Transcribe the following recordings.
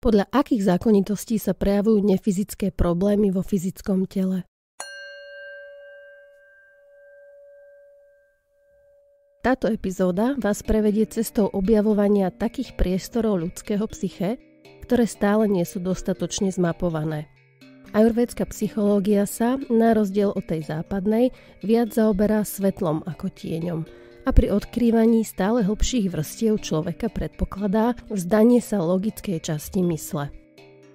Podľa akých zákonitostí sa prejavujú nefyzické problémy vo fyzickom tele? Táto epizóda vás prevedie cestou objavovania takých priestorov ľudského psyché, ktoré stále nie sú dostatočne zmapované. Ajurvédska psychológia sa, na rozdiel od tej západnej, viac zaoberá svetlom ako tieňom a pri odkrývaní stále hlbších vrstiev človeka predpokladá vzdanie sa logickej časti mysle.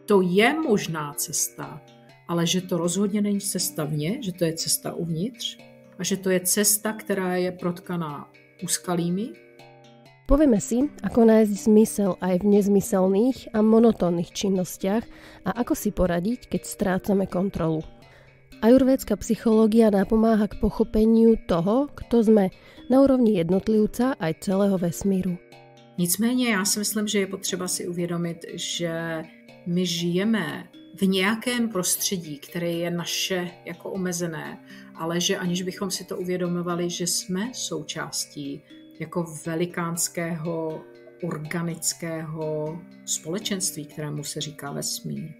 To je možná cesta, ale že to rozhodně není cesta vně, že to je cesta uvnitř a že to je cesta, která je protkaná úskalými. Povieme si, ako nájsť zmysel aj v nezmyselných a monotónnych činnostiach a ako si poradiť, keď strácame kontrolu. Ajurvédska psychológia napomáha k pochopeniu toho, kto sme na úrovni jednotlivca aj celého vesmíru. Nicméně já si myslím, že je potřeba si uvědomit, že my žijeme v nějakém prostředí, které je naše jako omezené, ale že aniž bychom si to uvědomovali, že jsme součástí jako velikánského organického společenství, kterému se říká vesmír.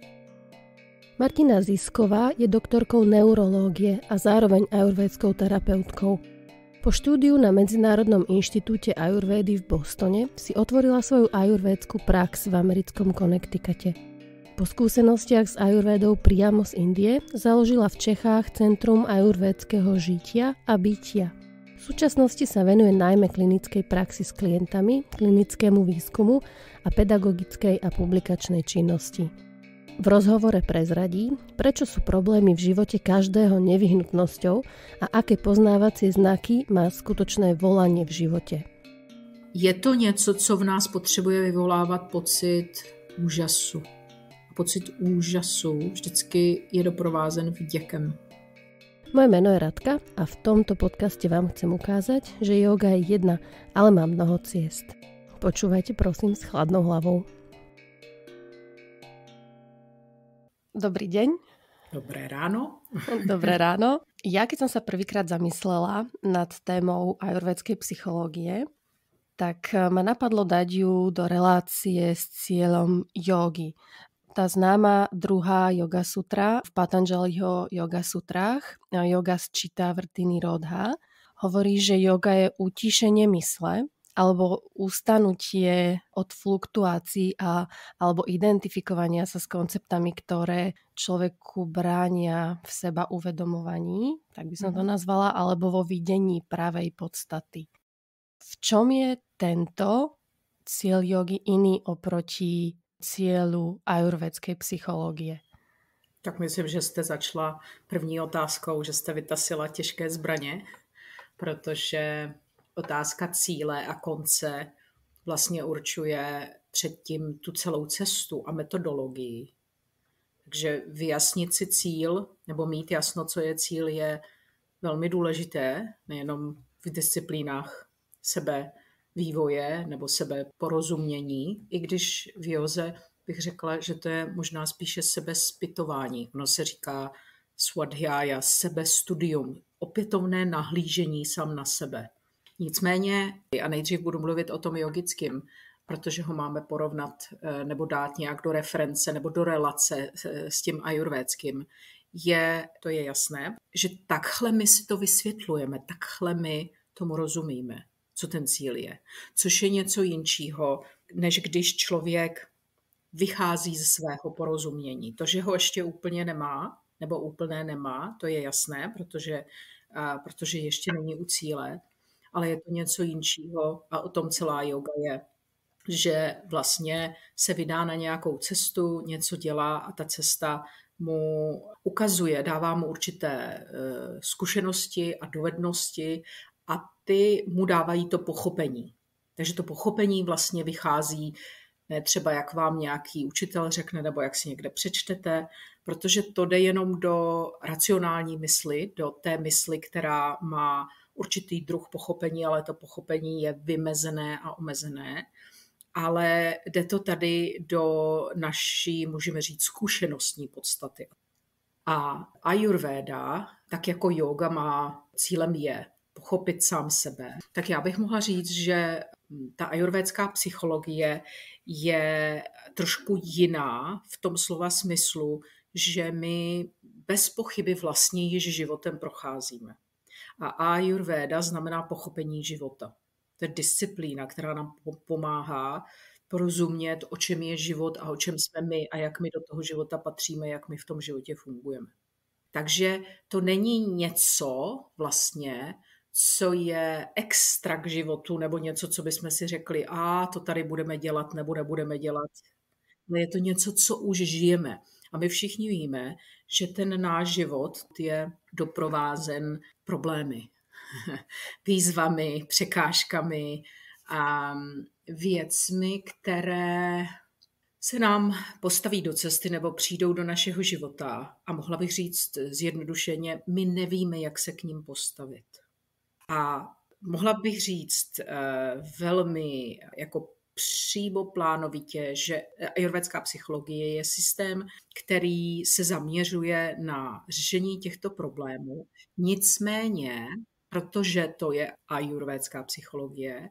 Martina Zisková je doktorkou neurológie a zároveň ajurvédskou terapeutkou. Po štúdiu na Medzinárodnom inštitúte ajurvédy v Bostone si otvorila svoju ajurvédsku prax v americkom Connecticute. Po skúsenostiach s ajurvédou priamo z Indie založila v Čechách Centrum ajurvédskeho žitia a bytia. V súčasnosti sa venuje najmä klinickej praxi s klientami, klinickému výskumu a pedagogickej a publikačnej činnosti. V rozhovore prezradí, prečo sú problémy v živote každého nevyhnutnosťou a aké poznávacie znaky má skutočné volanie v živote. Je to něco, co v nás potřebuje vyvolávat pocit úžasu. Pocit úžasu vždycky je doprovázen vděkem. Moje meno je Radka a v tomto podcaste vám chcem ukázať, že yoga je jedna, ale má mnoho ciest. Počúvajte prosím s chladnou hlavou. Dobrý deň. Dobré ráno. Dobré ráno. Ja keď som sa prvýkrát zamyslela nad témou ajurvédskej psychológie, tak ma napadlo dať ju do relácie s cieľom jógy. Tá známa druhá yoga sutra v Patanjaliho yoga sutrách, yoga sčita vrtiny rodha, hovorí, že yoga je utíšenie mysle alebo ustanutie od fluktuácií alebo identifikovania sa s konceptami, ktoré človeku bránia v seba uvedomovaní, tak by som to nazvala, alebo vo videní pravej podstaty. V čom je tento cieľ jogy iný oproti cieľu ajurvédskej psychológie? Tak myslím, že jste začala první otázkou, že jste vytasila těžké zbraně, protože otázka cíle a konce vlastně určuje předtím tu celou cestu a metodologii. Takže vyjasnit si cíl nebo mít jasno, co je cíl, je velmi důležité, nejenom v disciplínách sebevývoje nebo sebeporozumění, i když v józe bych řekla, že to je možná spíše sebezpytování. Ono se říká svadhyaya, sebestudium, opětovné nahlížení sám na sebe. Nicméně, a nejdřív budu mluvit o tom jogickým, protože ho máme porovnat nebo dát nějak do reference nebo do relace s tím ajurvédským, to je jasné, že takhle my si to vysvětlujeme, takhle my tomu rozumíme, co ten cíl je. Což je něco jinčího, než když člověk vychází ze svého porozumění. To, že ho ještě úplně nemá, nebo úplné nemá, to je jasné, protože ještě není u cíle, ale je to něco jinčího a o tom celá yoga je, že vlastně se vydá na nějakou cestu, něco dělá a ta cesta mu ukazuje, dává mu určité zkušenosti a dovednosti a ty mu dávají to pochopení. Takže to pochopení vlastně vychází ne třeba jak vám nějaký učitel řekne nebo jak si někde přečtete, protože to jde jenom do racionální mysli, do té mysli, která má určitý druh pochopení, ale to pochopení je vymezené a omezené. Ale jde to tady do naší, můžeme říct, zkušenostní podstaty. A ajurvéda, tak jako yoga má cílem je pochopit sám sebe, tak já bych mohla říct, že Ta ajurvédská psychologie je trošku jiná v tom slova smyslu, že my bez pochyby vlastně již životem procházíme. A ajurvéda znamená pochopení života. To je disciplína, která nám pomáhá porozumět, o čem je život a o čem jsme my a jak my do toho života patříme, jak my v tom životě fungujeme. Takže to není něco vlastně, co je extra k životu, nebo něco, co bychom si řekli, to tady budeme dělat nebo nebudeme dělat. Ale je to něco, co už žijeme. A my všichni víme, že ten náš život je doprovázen problémy, výzvami, překážkami a věcmi, které se nám postaví do cesty nebo přijdou do našeho života. A mohla bych říct zjednodušeně, my nevíme, jak se k ním postavit. A mohla bych říct velmi jako přímo plánovitě, že ajurvédská psychologie je systém, který se zaměřuje na řešení těchto problémů. Nicméně, protože to je ajurvédská psychologie,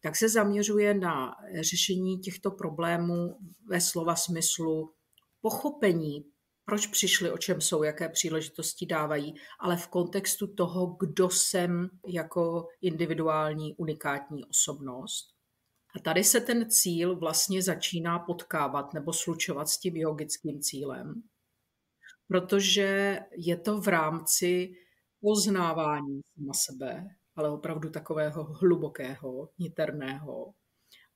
tak se zaměřuje na řešení těchto problémů ve slova smyslu pochopení, proč přišli, o čem jsou, jaké příležitosti dávají, ale v kontextu toho, kdo jsem jako individuální unikátní osobnost. A tady se ten cíl vlastně začíná potkávat nebo slučovat s tím jogickým cílem, protože je to v rámci poznávání sama sebe, ale opravdu takového hlubokého, niterného.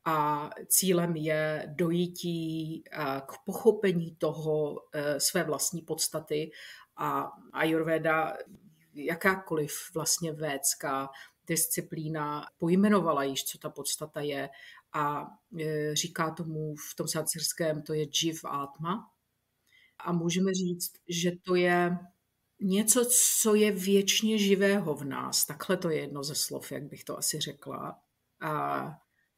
A cílem je dojítí k pochopení toho své vlastní podstaty a ajurvéda, jakákoliv vlastně védská disciplína pojmenovala již, co ta podstata je a říká tomu v tom sanskrtském, to je Jiv Atma. A můžeme říct, že to je něco, co je věčně živého v nás. Takhle to je jedno ze slov, jak bych to asi řekla. A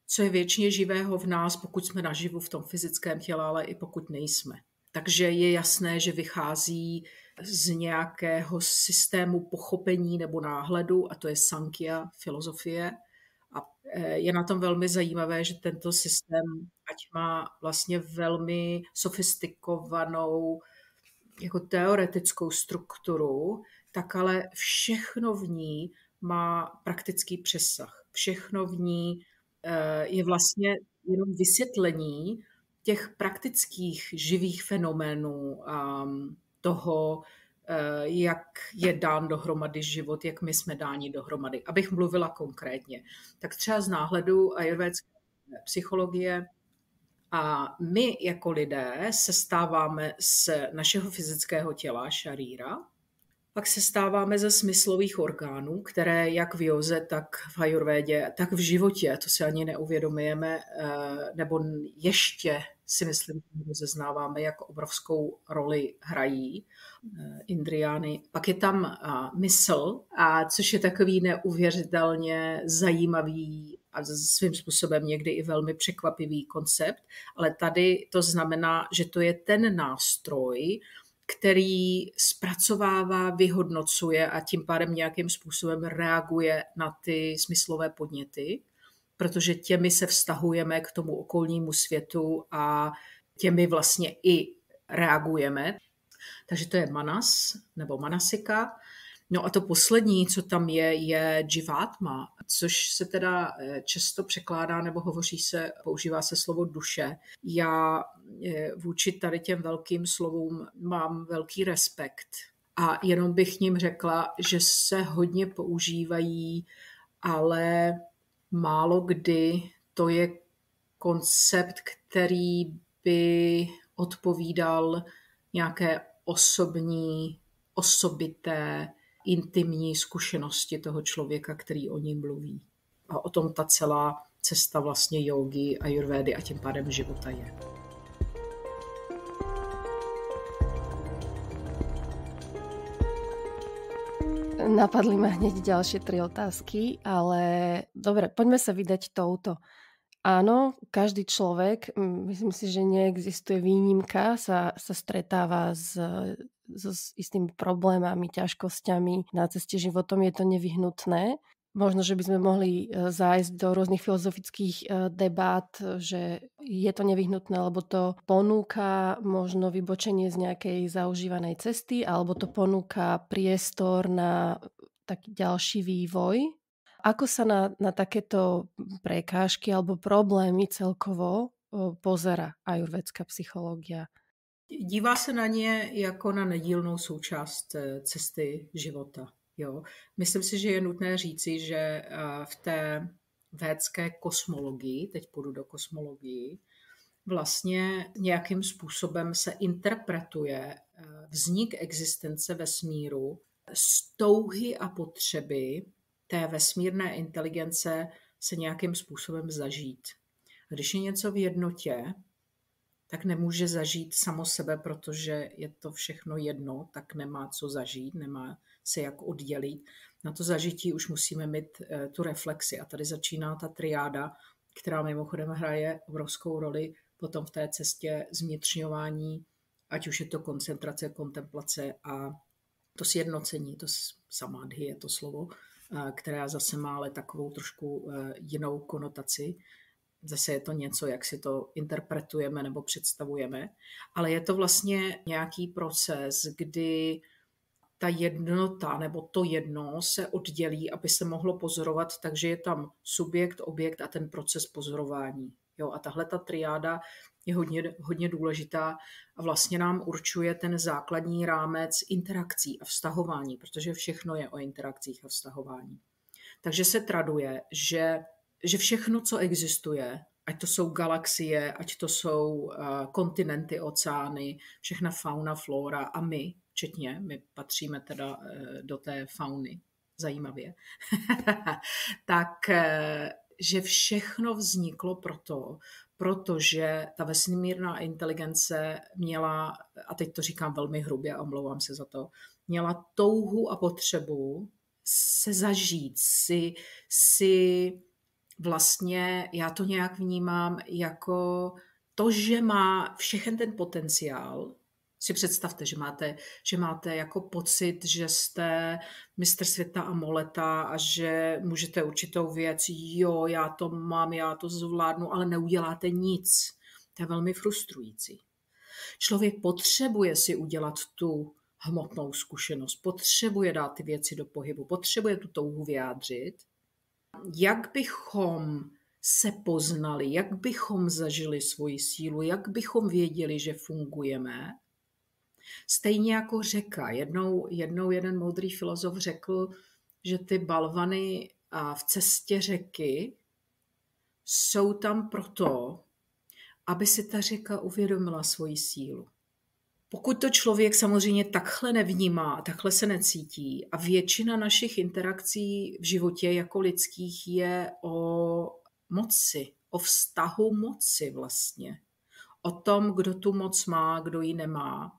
co je věčně živého v nás, pokud jsme naživu v tom fyzickém těle, ale i pokud nejsme. Takže je jasné, že vychází z nějakého systému pochopení nebo náhledu, a to je Sankhya filozofie. A je na tom velmi zajímavé, že tento systém, ať má vlastně velmi sofistikovanou jako teoretickou strukturu, tak ale všechno v ní má praktický přesah. Všechno v ní je vlastně jenom vysvětlení těch praktických živých fenoménů toho, jak je dán dohromady život, jak my jsme dáni dohromady. Abych mluvila konkrétně. Tak třeba z náhledu ajurvédské psychologie a my jako lidé se stáváme z našeho fyzického těla, šaríra, pak se stáváme ze smyslových orgánů, které jak v józe, tak v ajurvédě, tak v životě, to si ani neuvědomujeme, nebo ještě si myslím, že rozeznáváme, jak obrovskou roli hrají indriány. Pak je tam mysl, což je takový neuvěřitelně zajímavý a svým způsobem někdy i velmi překvapivý koncept, ale tady to znamená, že to je ten nástroj, který zpracovává, vyhodnocuje a tím pádem nějakým způsobem reaguje na ty smyslové podněty, protože těmi se vztahujeme k tomu okolnímu světu a těmi vlastně i reagujeme. Takže to je manas nebo manasika. No a to poslední, co tam je jivatma, což se teda často překládá nebo používá se slovo duše. Já vůči tady těm velkým slovům mám velký respekt. A jenom bych ním řekla, že se hodně používají, ale málo kdy to je koncept, který by odpovídal nějaké osobité, intimní zkušenosti toho člověka, který o ní mluví. A o tom ta celá cesta vlastně jógy, ajurvédy a tím pádem života je. Napadli ma hneď ďalšie 3 otázky, ale dobre, poďme sa vydať touto. Áno, každý človek, myslím si, že neexistuje výnimka, sa stretáva s istými problémami, ťažkosťami na ceste životom, je to nevyhnutné. Možno, že by sme mohli zájsť do rôznych filozofických debát, že je to nevyhnutné, lebo to ponúka možno vybočenie z nejakej zaužívanej cesty, alebo to ponúka priestor na taký ďalší vývoj. Ako sa na takéto prekážky alebo problémy celkovo pozerá ajurvédská psychológia? Dívá se na ně jako na nedílnou součást cesty života. Jo. Myslím si, že je nutné říci, že v té védské kosmologii, teď půjdu do kosmologii, vlastně nějakým způsobem se interpretuje vznik existence vesmíru z touhy a potřeby té vesmírné inteligence se nějakým způsobem zažít. A když je něco v jednotě, tak nemůže zažít samo sebe, protože je to všechno jedno, tak nemá co zažít, nemá se jak oddělit. Na to zažití už musíme mít tu reflexi. A tady začíná ta triáda, která mimochodem hraje obrovskou roli potom v té cestě zvnitřňování, ať už je to koncentrace, kontemplace a to sjednocení, to samádhy je to slovo, která zase má ale takovou trošku jinou konotaci. Zase je to něco, jak si to interpretujeme nebo představujeme, ale je to vlastně nějaký proces, kdy ta jednota nebo to jedno se oddělí, aby se mohlo pozorovat, takže je tam subjekt, objekt a ten proces pozorování. Jo, a tahle ta triáda je hodně důležitá a vlastně nám určuje ten základní rámec interakcí a vztahování, protože všechno je o interakcích a vztahování. Takže se traduje, že všechno, co existuje, ať to jsou galaxie, ať to jsou kontinenty, oceány, všechna fauna, flora a my, včetně, my patříme teda do té fauny, zajímavě, tak, že všechno vzniklo protože ta vesmírná inteligence měla, a teď to říkám velmi hrubě, omlouvám se za to, měla touhu a potřebu se zažít, si vlastně, já to nějak vnímám jako to, že má všechen ten potenciál. Si představte, že máte jako pocit, že jste mistr světa a moleta a že můžete určitou věc, jo, já to mám, já to zvládnu, ale neuděláte nic. To je velmi frustrující. Člověk potřebuje si udělat tu hmotnou zkušenost, potřebuje dát ty věci do pohybu, potřebuje tu touhu vyjádřit. Jak bychom se poznali, jak bychom zažili svoji sílu, jak bychom věděli, že fungujeme. Stejně jako řeka. Jednou jeden moudrý filozof řekl, že ty balvany v cestě řeky jsou tam proto, aby si ta řeka uvědomila svoji sílu. Pokud to člověk samozřejmě takhle nevnímá, takhle se necítí a většina našich interakcí v životě jako lidských je o moci, o vztahu moci vlastně. O tom, kdo tu moc má, kdo ji nemá.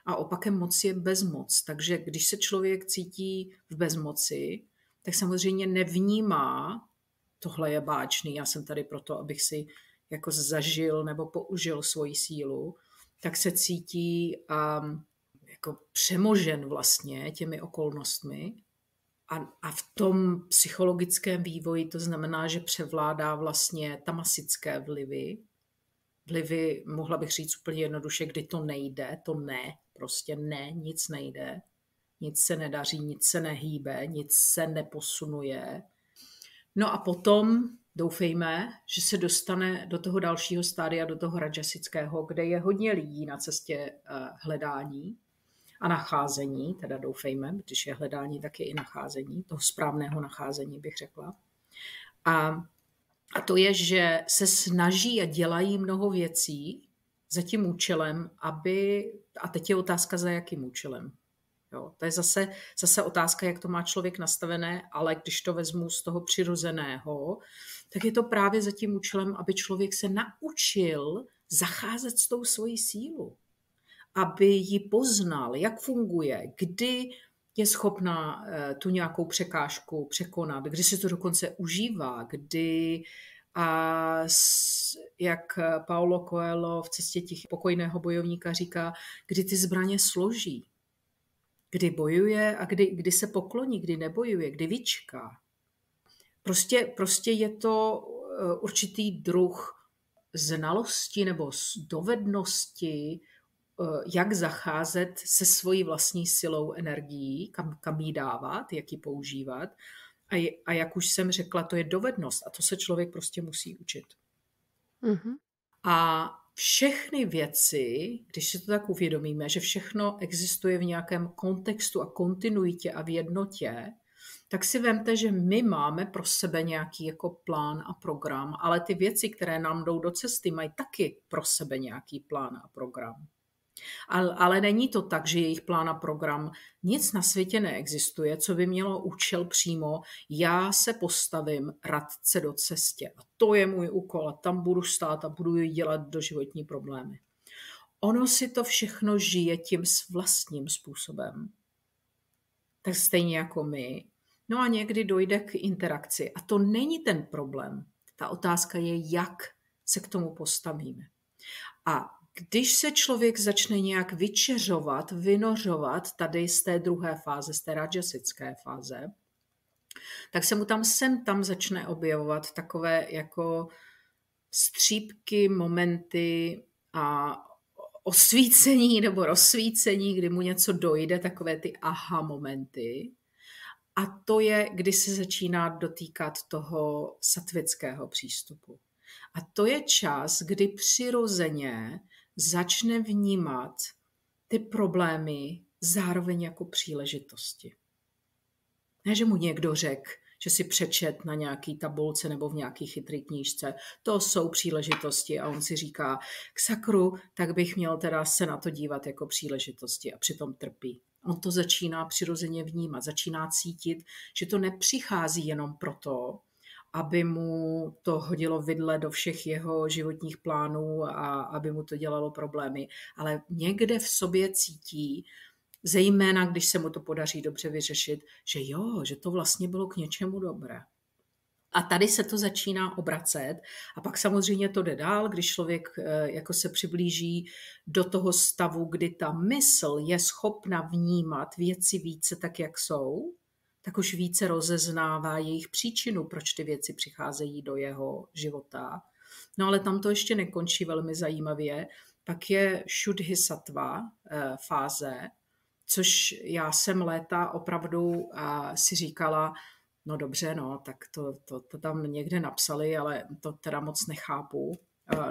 A opakem moc je bezmoc. Takže když se člověk cítí v bezmoci, tak samozřejmě nevnímá, tohle je báčný, já jsem tady proto, abych si jako zažil nebo použil svoji sílu, tak se cítí jako přemožen vlastně těmi okolnostmi. A v tom psychologickém vývoji to znamená, že převládá vlastně tamasické vlivy. Vlivy, mohla bych říct úplně jednoduše, kdy to nejde, to ne, prostě ne, nic nejde. Nic se nedaří, nic se nehýbe, nic se neposunuje. No a potom doufejme, že se dostane do toho dalšího stádia, do toho rajasického, kde je hodně lidí na cestě hledání a nacházení, teda doufejme, když je hledání, tak je i nacházení, toho správného nacházení bych řekla. A to je, že se snaží a dělají mnoho věcí za tím účelem, a teď je otázka, za jakým účelem. Jo, to je zase otázka, jak to má člověk nastavené, ale když to vezmu z toho přirozeného, tak je to právě za tím účelem, aby člověk se naučil zacházet s tou svojí sílou. Aby ji poznal, jak funguje, kdy je schopná tu nějakou překážku překonat, kdy se to dokonce užívá, kdy, jak Paulo Coelho v Cestě pokojného bojovníka říká, kdy ty zbraně složí, kdy bojuje a kdy se pokloní, kdy nebojuje, kdy vyčká. Prostě je to určitý druh znalosti nebo dovednosti, jak zacházet se svojí vlastní silou, energií, kam ji dávat, jak ji používat. A jak už jsem řekla, to je dovednost a to se člověk prostě musí učit. Mm-hmm. A všechny věci, když si to tak uvědomíme, že všechno existuje v nějakém kontextu a kontinuitě a v jednotě, tak si vemte, že my máme pro sebe nějaký jako plán a program, ale ty věci, které nám jdou do cesty, mají taky pro sebe nějaký plán a program. Ale není to tak, že jejich plán a program, nic na světě neexistuje, co by mělo účel přímo, já se postavím radce do cestě a to je můj úkol a tam budu stát a budu ji dělat doživotní problémy. Ono si to všechno žije tím vlastním způsobem. Tak stejně jako my. No a někdy dojde k interakci a to není ten problém. Ta otázka je, jak se k tomu postavíme. A když se člověk začne nějak vyčeřovat, vynořovat tady z té druhé fáze, z té rajasické fáze, tak se mu tam začne objevovat takové jako střípky, momenty a osvícení nebo rozsvícení, kdy mu něco dojde, takové ty aha momenty. A to je, kdy se začíná dotýkat toho sattvického přístupu. A to je čas, kdy přirozeně začne vnímat ty problémy zároveň jako příležitosti. Ne, že mu někdo řekl, že si přečet na nějaký tabulce nebo v nějaký chytrý knížce, to jsou příležitosti a on si říká, k sakru, tak bych měl teda se na to dívat jako příležitosti a přitom trpí. On to začíná přirozeně vnímat, začíná cítit, že to nepřichází jenom proto, aby mu to hodilo vidle do všech jeho životních plánů a aby mu to dělalo problémy, ale někde v sobě cítí, zejména když se mu to podaří dobře vyřešit, že jo, že to vlastně bylo k něčemu dobré. A tady se to začíná obracet a pak samozřejmě to jde dál, když člověk jako se přiblíží do toho stavu, kdy ta mysl je schopna vnímat věci více tak, jak jsou, tak už více rozeznává jejich příčinu, proč ty věci přicházejí do jeho života. No ale tam to ještě nekončí velmi zajímavě. Pak je Shuddhisattva fáze, což já jsem léta opravdu si říkala, no dobře, no, tak to tam někde napsali, ale to teda moc nechápu.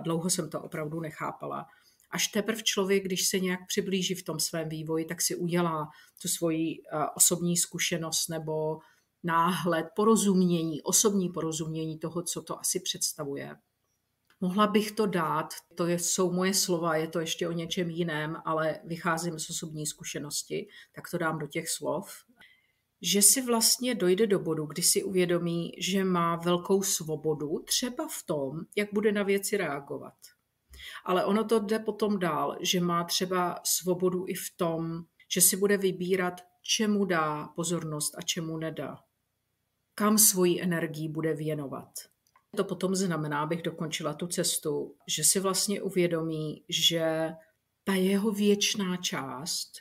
Dlouho jsem to opravdu nechápala. Až teprve člověk, když se nějak přiblíží v tom svém vývoji, tak si udělá tu svoji osobní zkušenost nebo náhled, osobní porozumění toho, co to asi představuje. Mohla bych to dát, jsou moje slova, je to ještě o něčem jiném, ale vycházím z osobní zkušenosti, tak to dám do těch slov. Že si vlastně dojde do bodu, kdy si uvědomí, že má velkou svobodu, třeba v tom, jak bude na věci reagovat. Ale ono to jde potom dál, že má třeba svobodu i v tom, že si bude vybírat, čemu dá pozornost a čemu nedá. Kam svoji energii bude věnovat. To potom znamená, abych dokončila tu cestu, že si vlastně uvědomí, že ta jeho věčná část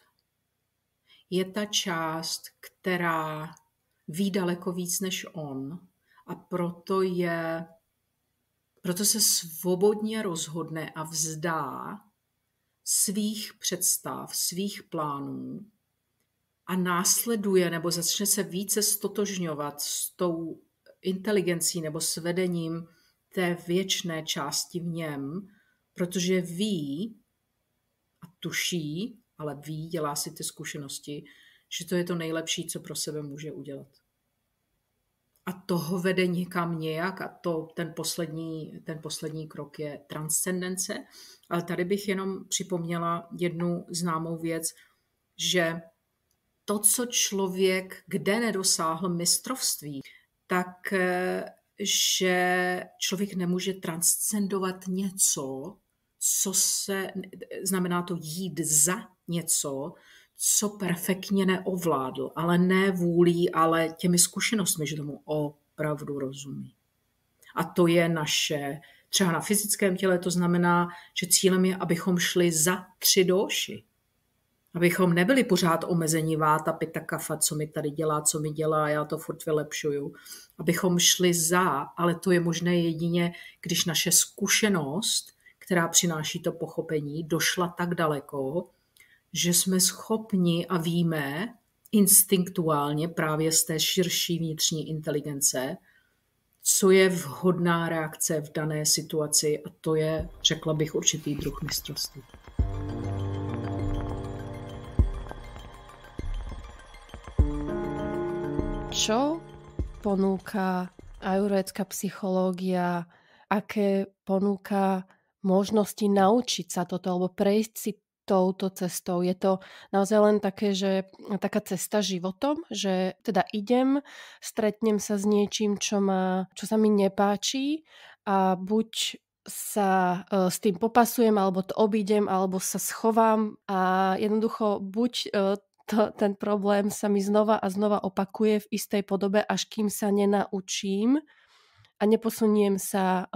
je ta část, která ví daleko víc než on a proto se svobodně rozhodne a vzdá svých představ, svých plánů a následuje nebo začne se více stotožňovat s tou inteligencí nebo s vedením té věčné části v něm, protože ví a tuší, ale ví, dělá si ty zkušenosti, že to je to nejlepší, co pro sebe může udělat. A toho vede někam nějak a ten poslední krok je transcendence. Ale tady bych jenom připomněla jednu známou věc, že to, co člověk kde nedosáhl mistrovství, tak že člověk nemůže transcendovat něco, znamená to jít za něco, co perfektně neovládl, ale ne vůlí, ale těmi zkušenostmi, že tomu opravdu rozumí. A to je naše, třeba na fyzickém těle to znamená, že cílem je, abychom šli za 3 dóši. Abychom nebyli pořád omezení váta, pita, kafa, co mi tady dělá, co mi dělá, já to furt vylepšuju. Abychom šli ale to je možné jedině, když naše zkušenost, která přináší to pochopení, došla tak daleko, že jsme schopni a víme instinktuálně právě z té širší vnitřní inteligence, co je vhodná reakce v dané situaci, a to je, řekla bych, určitý druh mistrovství. Čo ponúka ajurvédská psychológia, aké ponúka možnosti naučiť sa toto alebo prejsť si touto cestou? Je to naozaj len také, že taká cesta životom, že teda idem, stretnem sa s niečím, čo sa mi nepáči a buď sa s tým popasujem, alebo to obídem, alebo sa schovám a jednoducho buď ten problém sa mi znova a znova opakuje v istej podobe, až kým sa nenaučím a neposuniem sa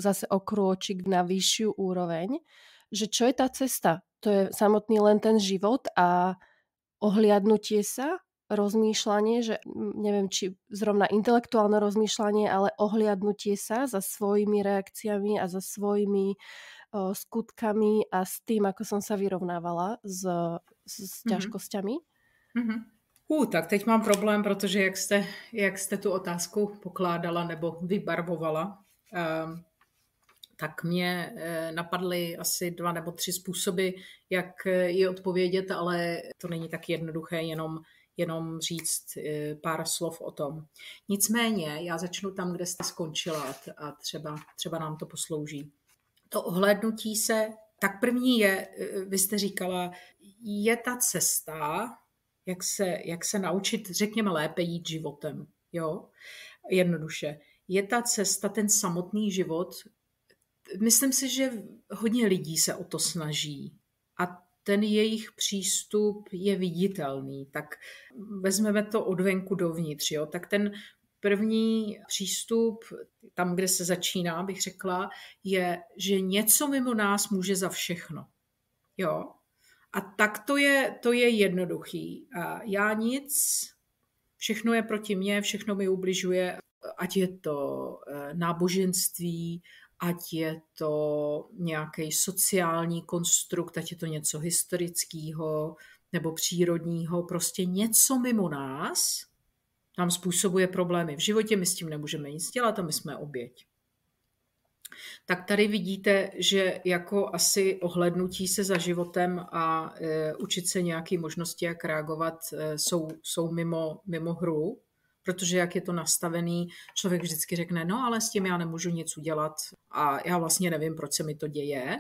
zase o krôčik na vyššiu úroveň. Že čo je tá cesta? To je samotný len ten život a ohliadnutie sa, rozmýšľanie, že neviem, či zrovna intelektuálne rozmýšľanie, ale ohliadnutie sa za svojimi reakciami a za svojimi skutkami a s tým, ako som sa vyrovnávala s ťažkosťami. Tak teď mám problém, protože jak jste tu otázku pokládala nebo vybarvovala, tak mě napadly asi 2 nebo 3 způsoby, jak ji odpovědět, ale to není tak jednoduché, jenom říct pár slov o tom. Nicméně, já začnu tam, kde jste skončila a třeba nám to poslouží. To ohlédnutí se, tak první je, vy jste říkala, je ta cesta, jak se naučit, řekněme, lépe jít životem. Jo? Jednoduše. Je ta cesta, ten samotný život, myslím si, že hodně lidí se o to snaží a ten jejich přístup je viditelný. Tak vezmeme to od venku dovnitř. Jo? Tak ten první přístup, tam, kde se začíná, bych řekla, je, že něco mimo nás může za všechno. Jo? A tak to je jednoduchý. A já nic, všechno je proti mně, všechno mi ubližuje, ať je to náboženství, ať je to nějaký sociální konstrukt, ať je to něco historického nebo přírodního, prostě něco mimo nás nám způsobuje problémy v životě, my s tím nemůžeme nic dělat a my jsme oběť. Tak tady vidíte, že jako asi ohlédnutí se za životem a učit se nějaké možnosti, jak reagovat, jsou mimo hru, protože jak je to nastavený, člověk vždycky řekne, no ale s tím já nemůžu nic udělat a já vlastně nevím, proč se mi to děje.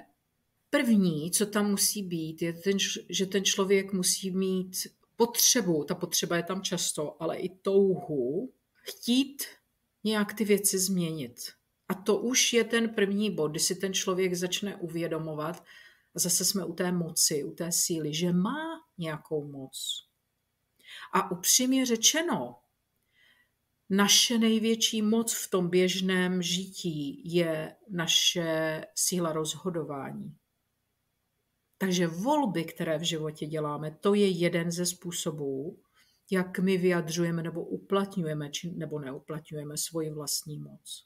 První, co tam musí být, je že ten člověk musí mít potřebu, ta potřeba je tam často, ale i touhu, chtít nějak ty věci změnit. A to už je ten první bod, kdy si ten člověk začne uvědomovat, a zase jsme u té moci, u té síly, že má nějakou moc. A upřímně řečeno, naše největší moc v tom běžném žití je naše síla rozhodování. Takže volby, které v životě děláme, to je jeden ze způsobů, jak my vyjadřujeme nebo uplatňujeme nebo neuplatňujeme svoji vlastní moc.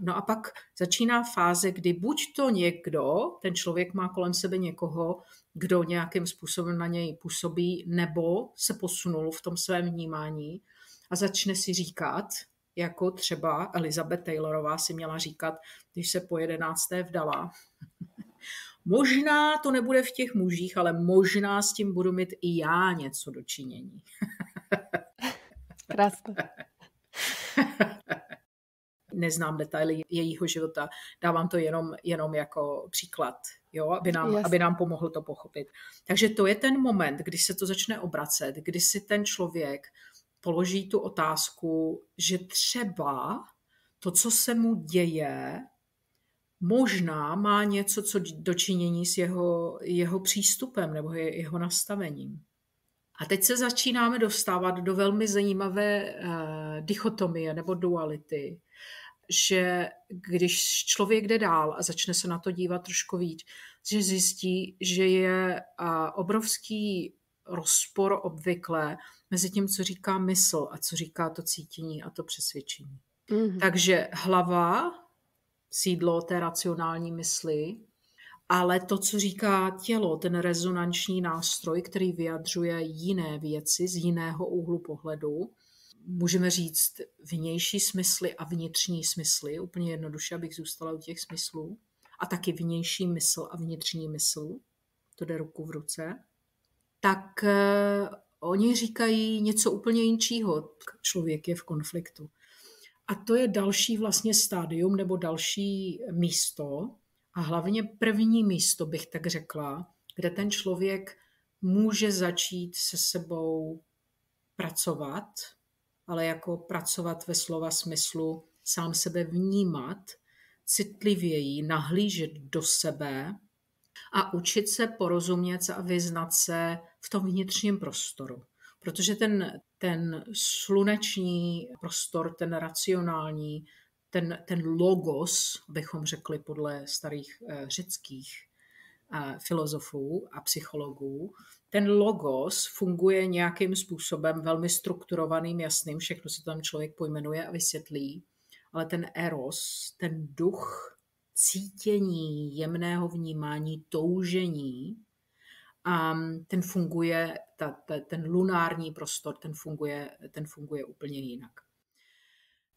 No a pak začíná fáze, kdy buď to někdo, ten člověk má kolem sebe někoho, kdo nějakým způsobem na něj působí, nebo se posunul v tom svém vnímání a začne si říkat, jako třeba Elizabeth Taylorová si měla říkat, když se po 11. vdala, možná to nebude v těch mužích, ale možná s tím budu mít i já něco do činění. Krásné. Neznám detaily jejího života, dávám to jenom jako příklad, jo, aby nám pomohlo to pochopit. Takže to je ten moment, kdy se to začne obracet, kdy si ten člověk položí tu otázku, že třeba to, co se mu děje, možná má něco co dočinění s jeho přístupem nebo jeho nastavením. A teď se začínáme dostávat do velmi zajímavé dichotomie nebo duality, že když člověk jde dál a začne se na to dívat trošku víc, že zjistí, že je obrovský rozpor obvykle mezi tím, co říká mysl a co říká to cítění a to přesvědčení. Takže hlava, sídlo té racionální mysli, ale to, co říká tělo, ten rezonanční nástroj, který vyjadřuje jiné věci z jiného úhlu pohledu, můžeme říct vnější smysly a vnitřní smysly, úplně jednoduše, abych zůstala u těch smyslů, a taky vnější mysl a vnitřní mysl, to jde ruku v ruce, tak oni říkají něco úplně jiného. Člověk je v konfliktu. A to je další vlastně stádium nebo další místo a hlavně první místo, bych tak řekla, kde ten člověk může začít se sebou pracovat, ale jako pracovat ve slova smyslu sám sebe vnímat, citlivěji nahlížet do sebe a učit se porozumět a vyznat se v tom vnitřním prostoru. Protože ten sluneční prostor, ten racionální, ten logos, bychom řekli podle starých řeckých filozofů a psychologů, ten logos funguje nějakým způsobem velmi strukturovaným, jasným, všechno si tam člověk pojmenuje a vysvětlí, ale ten eros, ten duch cítění, jemného vnímání, toužení, a ten funguje, ten lunární prostor, ten funguje úplně jinak.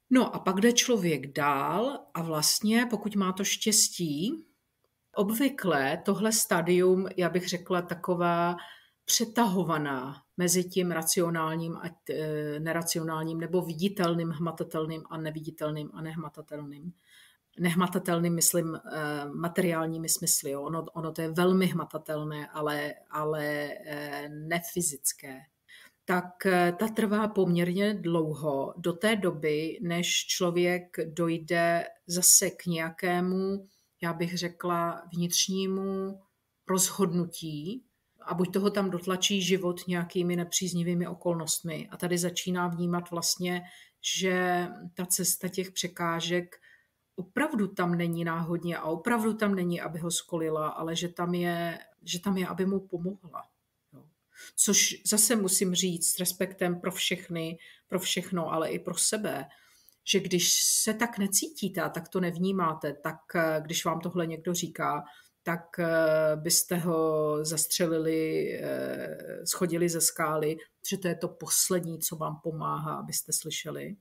No a pak jde člověk dál a vlastně, pokud má to štěstí, obvykle tohle stadium, já bych řekla, taková přetahovaná mezi tím racionálním a neracionálním, nebo viditelným, hmatatelným a neviditelným a nehmatatelným. Nehmatatelným, myslím, materiálními smysly. Jo. Ono to je velmi hmatatelné, ale nefyzické. Tak ta trvá poměrně dlouho do té doby, než člověk dojde zase k nějakému, já bych řekla, vnitřnímu rozhodnutí a buď toho tam dotlačí život nějakými nepříznivými okolnostmi. A tady začíná vnímat vlastně, že ta cesta těch překážek opravdu tam není náhodně a opravdu tam není, aby ho skolila, ale že tam je, aby mu pomohla. Jo. Což zase musím říct s respektem pro všechny, pro všechno, ale i pro sebe, že když se tak necítíte a tak to nevnímáte, tak když vám tohle někdo říká, tak byste ho zastřelili, schodili ze skály, že to je to poslední, co vám pomáhá, abyste slyšeli.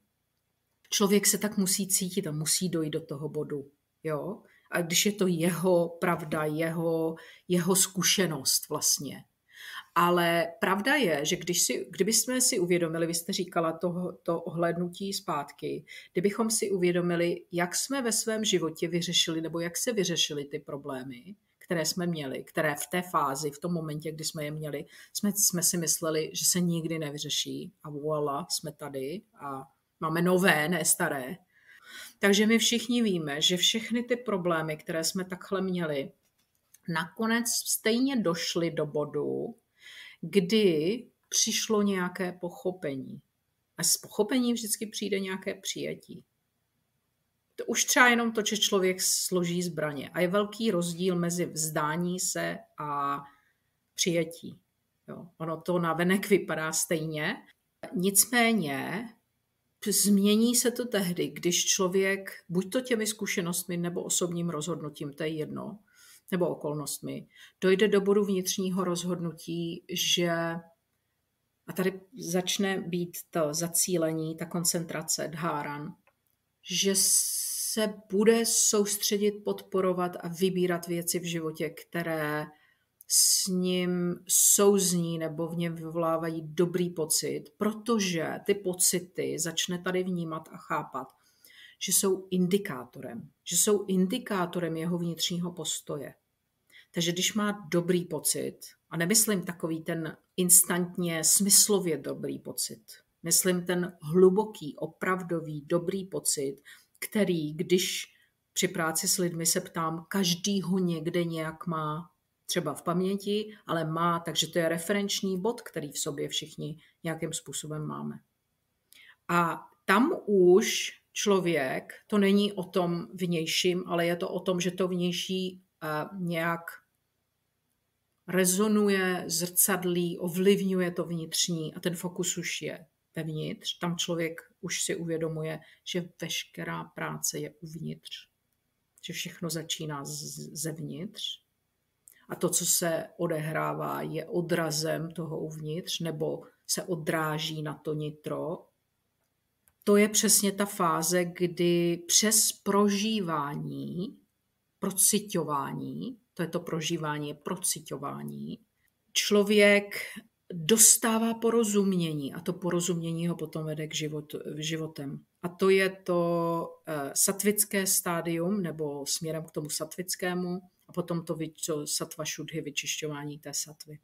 Člověk se tak musí cítit a musí dojít do toho bodu. Jo? A když je to jeho pravda, jeho zkušenost vlastně. Ale pravda je, že kdybychom si uvědomili, vy jste říkala to ohlédnutí zpátky, kdybychom si uvědomili, jak jsme ve svém životě vyřešili, nebo jak se vyřešily ty problémy, které jsme měli, které v té fázi, v tom momentě, kdy jsme je měli, jsme si mysleli, že se nikdy nevyřeší a voilà, jsme tady a máme nové, ne staré. Takže my všichni víme, že všechny ty problémy, které jsme takhle měli, nakonec stejně došly do bodu, kdy přišlo nějaké pochopení. A z pochopení vždycky přijde nějaké přijetí. To už třeba jenom to, že člověk složí zbraně. A je velký rozdíl mezi vzdání se a přijetí. Jo. Ono to navenek vypadá stejně. Nicméně změní se to tehdy, když člověk, buď to těmi zkušenostmi nebo osobním rozhodnutím, to je jedno, nebo okolnostmi, dojde do bodu vnitřního rozhodnutí, že, a tady začne být to zacílení, ta koncentrace, dháran, že se bude soustředit, podporovat a vybírat věci v životě, které s ním souzní nebo v něm vyvolávají dobrý pocit, protože ty pocity začne tady vnímat a chápat, že jsou indikátorem jeho vnitřního postoje. Takže když má dobrý pocit, a nemyslím takový ten instantně smyslově dobrý pocit, myslím ten hluboký, opravdový, dobrý pocit, který, když při práci s lidmi se ptám, každý ho někde nějak má, třeba v paměti, ale má, takže to je referenční bod, který v sobě všichni nějakým způsobem máme. A tam už člověk, to není o tom vnějším, ale je to o tom, že to vnější nějak rezonuje, zrcadlí, ovlivňuje to vnitřní a ten fokus už je vevnitř. Tam člověk už si uvědomuje, že veškerá práce je uvnitř, že všechno začíná zevnitř a to, co se odehrává, je odrazem toho uvnitř nebo se odráží na to nitro. To je přesně ta fáze, kdy přes prožívání, prociťování, to je to prožívání, je prociťování, člověk dostává porozumění a to porozumění ho potom vede k životem. A to je to satvické stádium, nebo směrem k tomu satvickému a potom to satva šudhy, vyčišťování té satvy.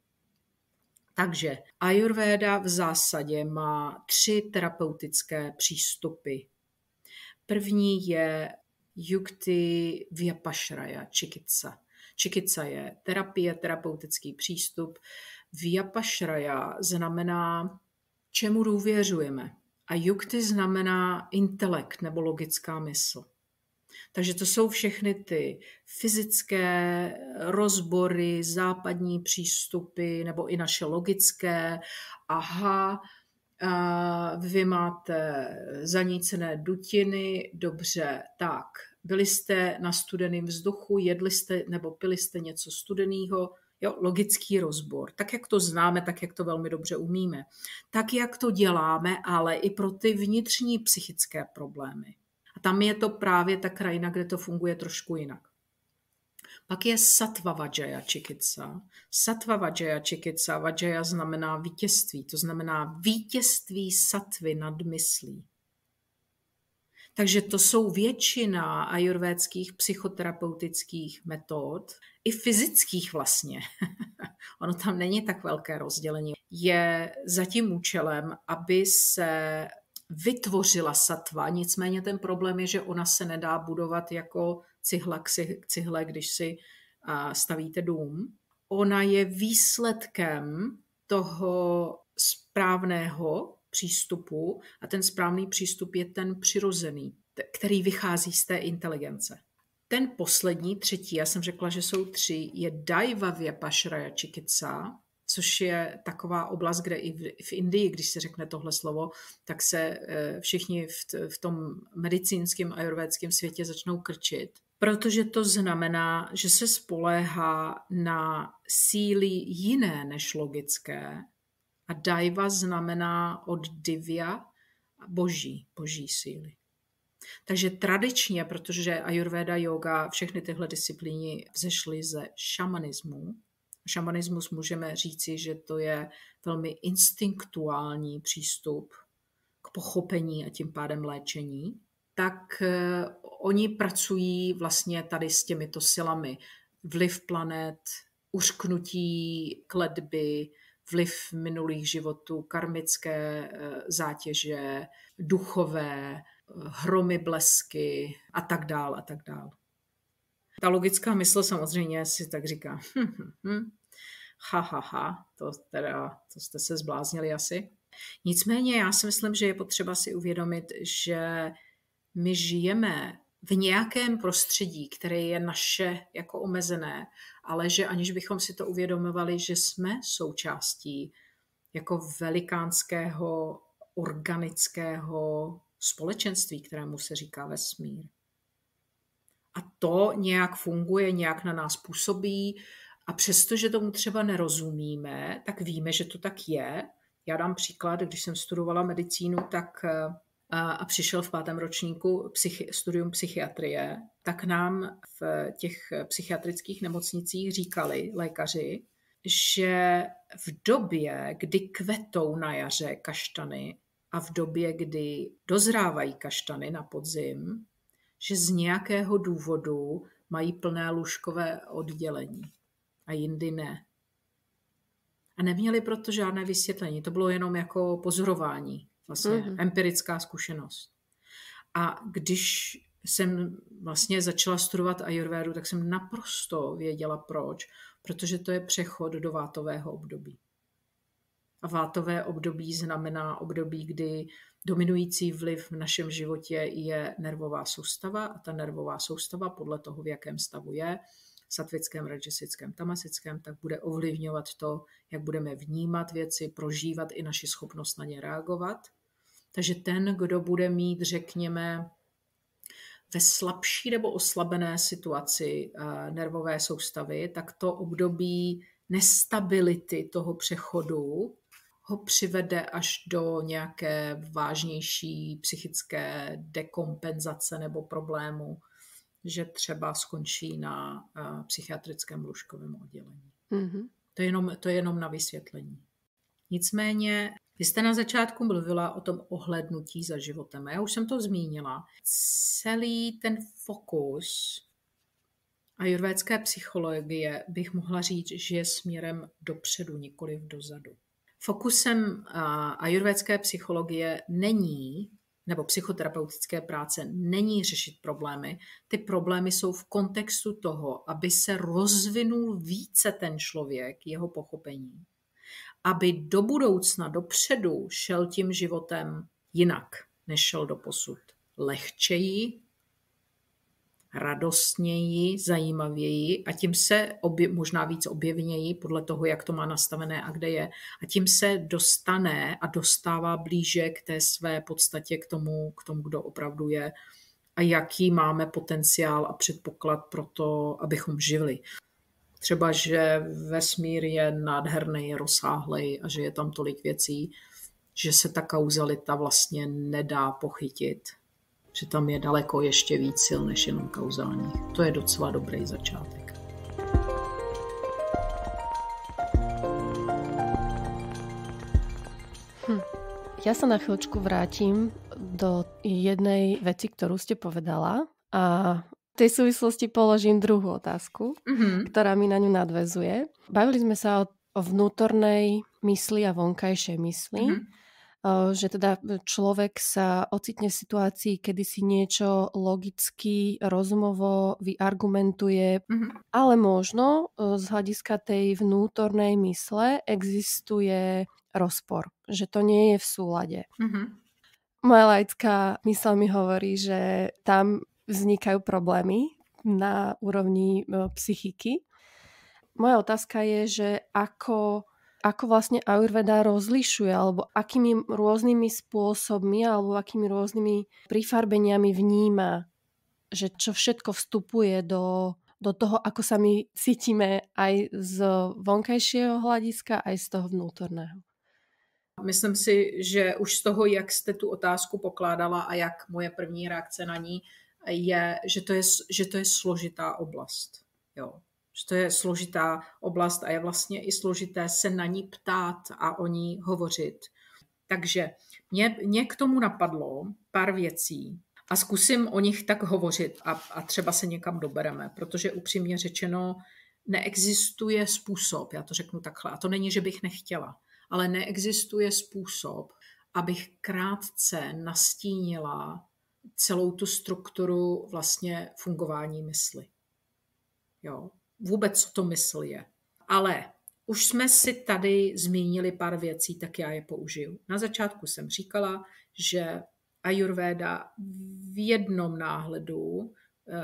Takže Ayurvéda v zásadě má 3 terapeutické přístupy. První je Yukti Vyapashraya Čikitsa. Čikitsa je terapie, terapeutický přístup. Vyapashraya znamená, čemu důvěřujeme. A Yukti znamená intelekt nebo logická mysl. Takže to jsou všechny ty fyzické rozbory, západní přístupy nebo i naše logické. Aha, vy máte zanícené dutiny, dobře, tak. Byli jste na studeném vzduchu, jedli jste nebo pili jste něco studeného, jo, logický rozbor. Tak, jak to známe, tak, jak to velmi dobře umíme. Tak, jak to děláme, ale i pro ty vnitřní psychické problémy. A tam je to právě ta krajina, kde to funguje trošku jinak. Pak je Sattva Vajjaya Čikitsa. Sattva Vajjaya Čikitsa, Vajjaya znamená vítězství, to znamená vítězství sattvy nad myslí. Takže to jsou většina ajurvédských psychoterapeutických metod, i fyzických vlastně. Ono tam není tak velké rozdělení. Je za tím účelem, aby se vytvořila satva, nicméně ten problém je, že ona se nedá budovat jako cihla k cihle, když si stavíte dům. Ona je výsledkem toho správného přístupu a ten správný přístup je ten přirozený, který vychází z té inteligence. Ten poslední, třetí, já jsem řekla, že jsou 3, je Daiva Vyapashraya Čikitsa, což je taková oblast, kde i v Indii, když se řekne tohle slovo, tak se všichni v tom medicínském ajurvédském světě začnou krčit. Protože to znamená, že se spoléhá na síly jiné než logické. A Daiva znamená od divya boží síly. Takže tradičně, protože ajurvéda, yoga, všechny tyhle disciplíny vzešly ze šamanismu. Šamanismus můžeme říci, že to je velmi instinktuální přístup k pochopení a tím pádem léčení. Tak oni pracují vlastně tady s těmito silami. Vliv planet, uřknutí kletby, vliv minulých životů, karmické zátěže, duchové, hromy, blesky a tak dál a tak dál. Ta logická mysl samozřejmě si tak říká, to jste se zbláznili asi. Nicméně já si myslím, že je potřeba si uvědomit, že my žijeme v nějakém prostředí, které je naše jako omezené, ale že aniž bychom si to uvědomovali, že jsme součástí jako velikánského organického společenství, kterému se říká vesmír. A to nějak funguje, nějak na nás působí a přestože tomu třeba nerozumíme, tak víme, že to tak je. Já dám příklad, když jsem studovala medicínu, tak a přišel v 5. ročníku studium psychiatrie, tak nám v těch psychiatrických nemocnicích říkali lékaři, že v době, kdy kvetou na jaře kaštany a v době, kdy dozrávají kaštany na podzim, že z nějakého důvodu mají plné lůžkové oddělení a jindy ne. A neměli proto žádné vysvětlení, to bylo jenom jako pozorování, vlastně empirická zkušenost. A když jsem vlastně začala studovat ajurvédu, tak jsem naprosto věděla proč, protože to je přechod do vátového období. A vátové období znamená období, kdy dominující vliv v našem životě je nervová soustava a ta nervová soustava podle toho, v jakém stavu je, satvickém, rajasickém, tamasickém, tak bude ovlivňovat to, jak budeme vnímat věci, prožívat i naši schopnost na ně reagovat. Takže ten, kdo bude mít, řekněme, ve slabší nebo oslabené situaci nervové soustavy, tak to období nestability toho přechodu ho přivede až do nějaké vážnější psychické dekompenzace nebo problému, že třeba skončí na psychiatrickém lůžkovém oddělení. Mm-hmm. To je jenom na vysvětlení. Nicméně, vy jste na začátku mluvila o tom ohlédnutí za životem. Já už jsem to zmínila. Celý ten fokus ajurvédské psychologie bych mohla říct, že je směrem dopředu, nikoliv dozadu. Fokusem ajurvédské psychologie není, nebo psychoterapeutické práce není řešit problémy. Ty problémy jsou v kontextu toho, aby se rozvinul více ten člověk, jeho pochopení. Aby do budoucna, dopředu šel tím životem jinak, než šel doposud. Lehčeji, radostněji, zajímavěji a tím se možná víc objevněji podle toho, jak to má nastavené a kde je. A tím se dostane a dostává blíže k té své podstatě, k tomu, kdo opravdu je a jaký máme potenciál a předpoklad pro to, abychom žili. Třeba, že vesmír je nádherný, je rozsáhlej a že je tam tolik věcí, že se ta kauzalita vlastně nedá pochytit. Že tam je daleko ještě víc sil než jenom kauzálních. To je docela dobrý začátek. Ja sa na chvíľočku vrátim do jednej veci, ktorú ste povedala a v tej súvislosti položím druhú otázku, ktorá mi na ňu nadväzuje. Bavili sme sa o vnútornej mysli a vonkajšej mysli. Že teda človek sa ocitne v situácii, kedy si niečo logicky, rozumovo vyargumentuje, ale možno z hľadiska tej vnútornej mysle existuje rozpor, že to nie je v súlade. Moja laická mysl mi hovorí, že tam vznikajú problémy na úrovni psychiky. Moja otázka je, že ako vlastne Ajurveda rozlišuje, alebo akými rôznymi spôsobmi, alebo akými rôznymi prifarbeniami vníma, že čo všetko vstupuje do toho, ako sa my cítime aj z vonkajšieho hľadiska, aj z toho vnútorného. Myslím si, že už z toho, jak jste tu otázku pokládala a jak moje první reakce na ní je, že to je složitá oblast. Jo. Že to je složitá oblast a je vlastně i složité se na ní ptát a o ní hovořit. Takže mě k tomu napadlo pár věcí a zkusím o nich tak hovořit a třeba se někam dobereme, protože upřímně řečeno neexistuje způsob, já to řeknu takhle, a to není, že bych nechtěla, ale neexistuje způsob, abych krátce nastínila celou tu strukturu vlastně fungování mysli. Jo. Vůbec, co to mysl je. Ale už jsme si tady zmínili pár věcí, tak já je použiju. Na začátku jsem říkala, že Ajurvéda v jednom náhledu,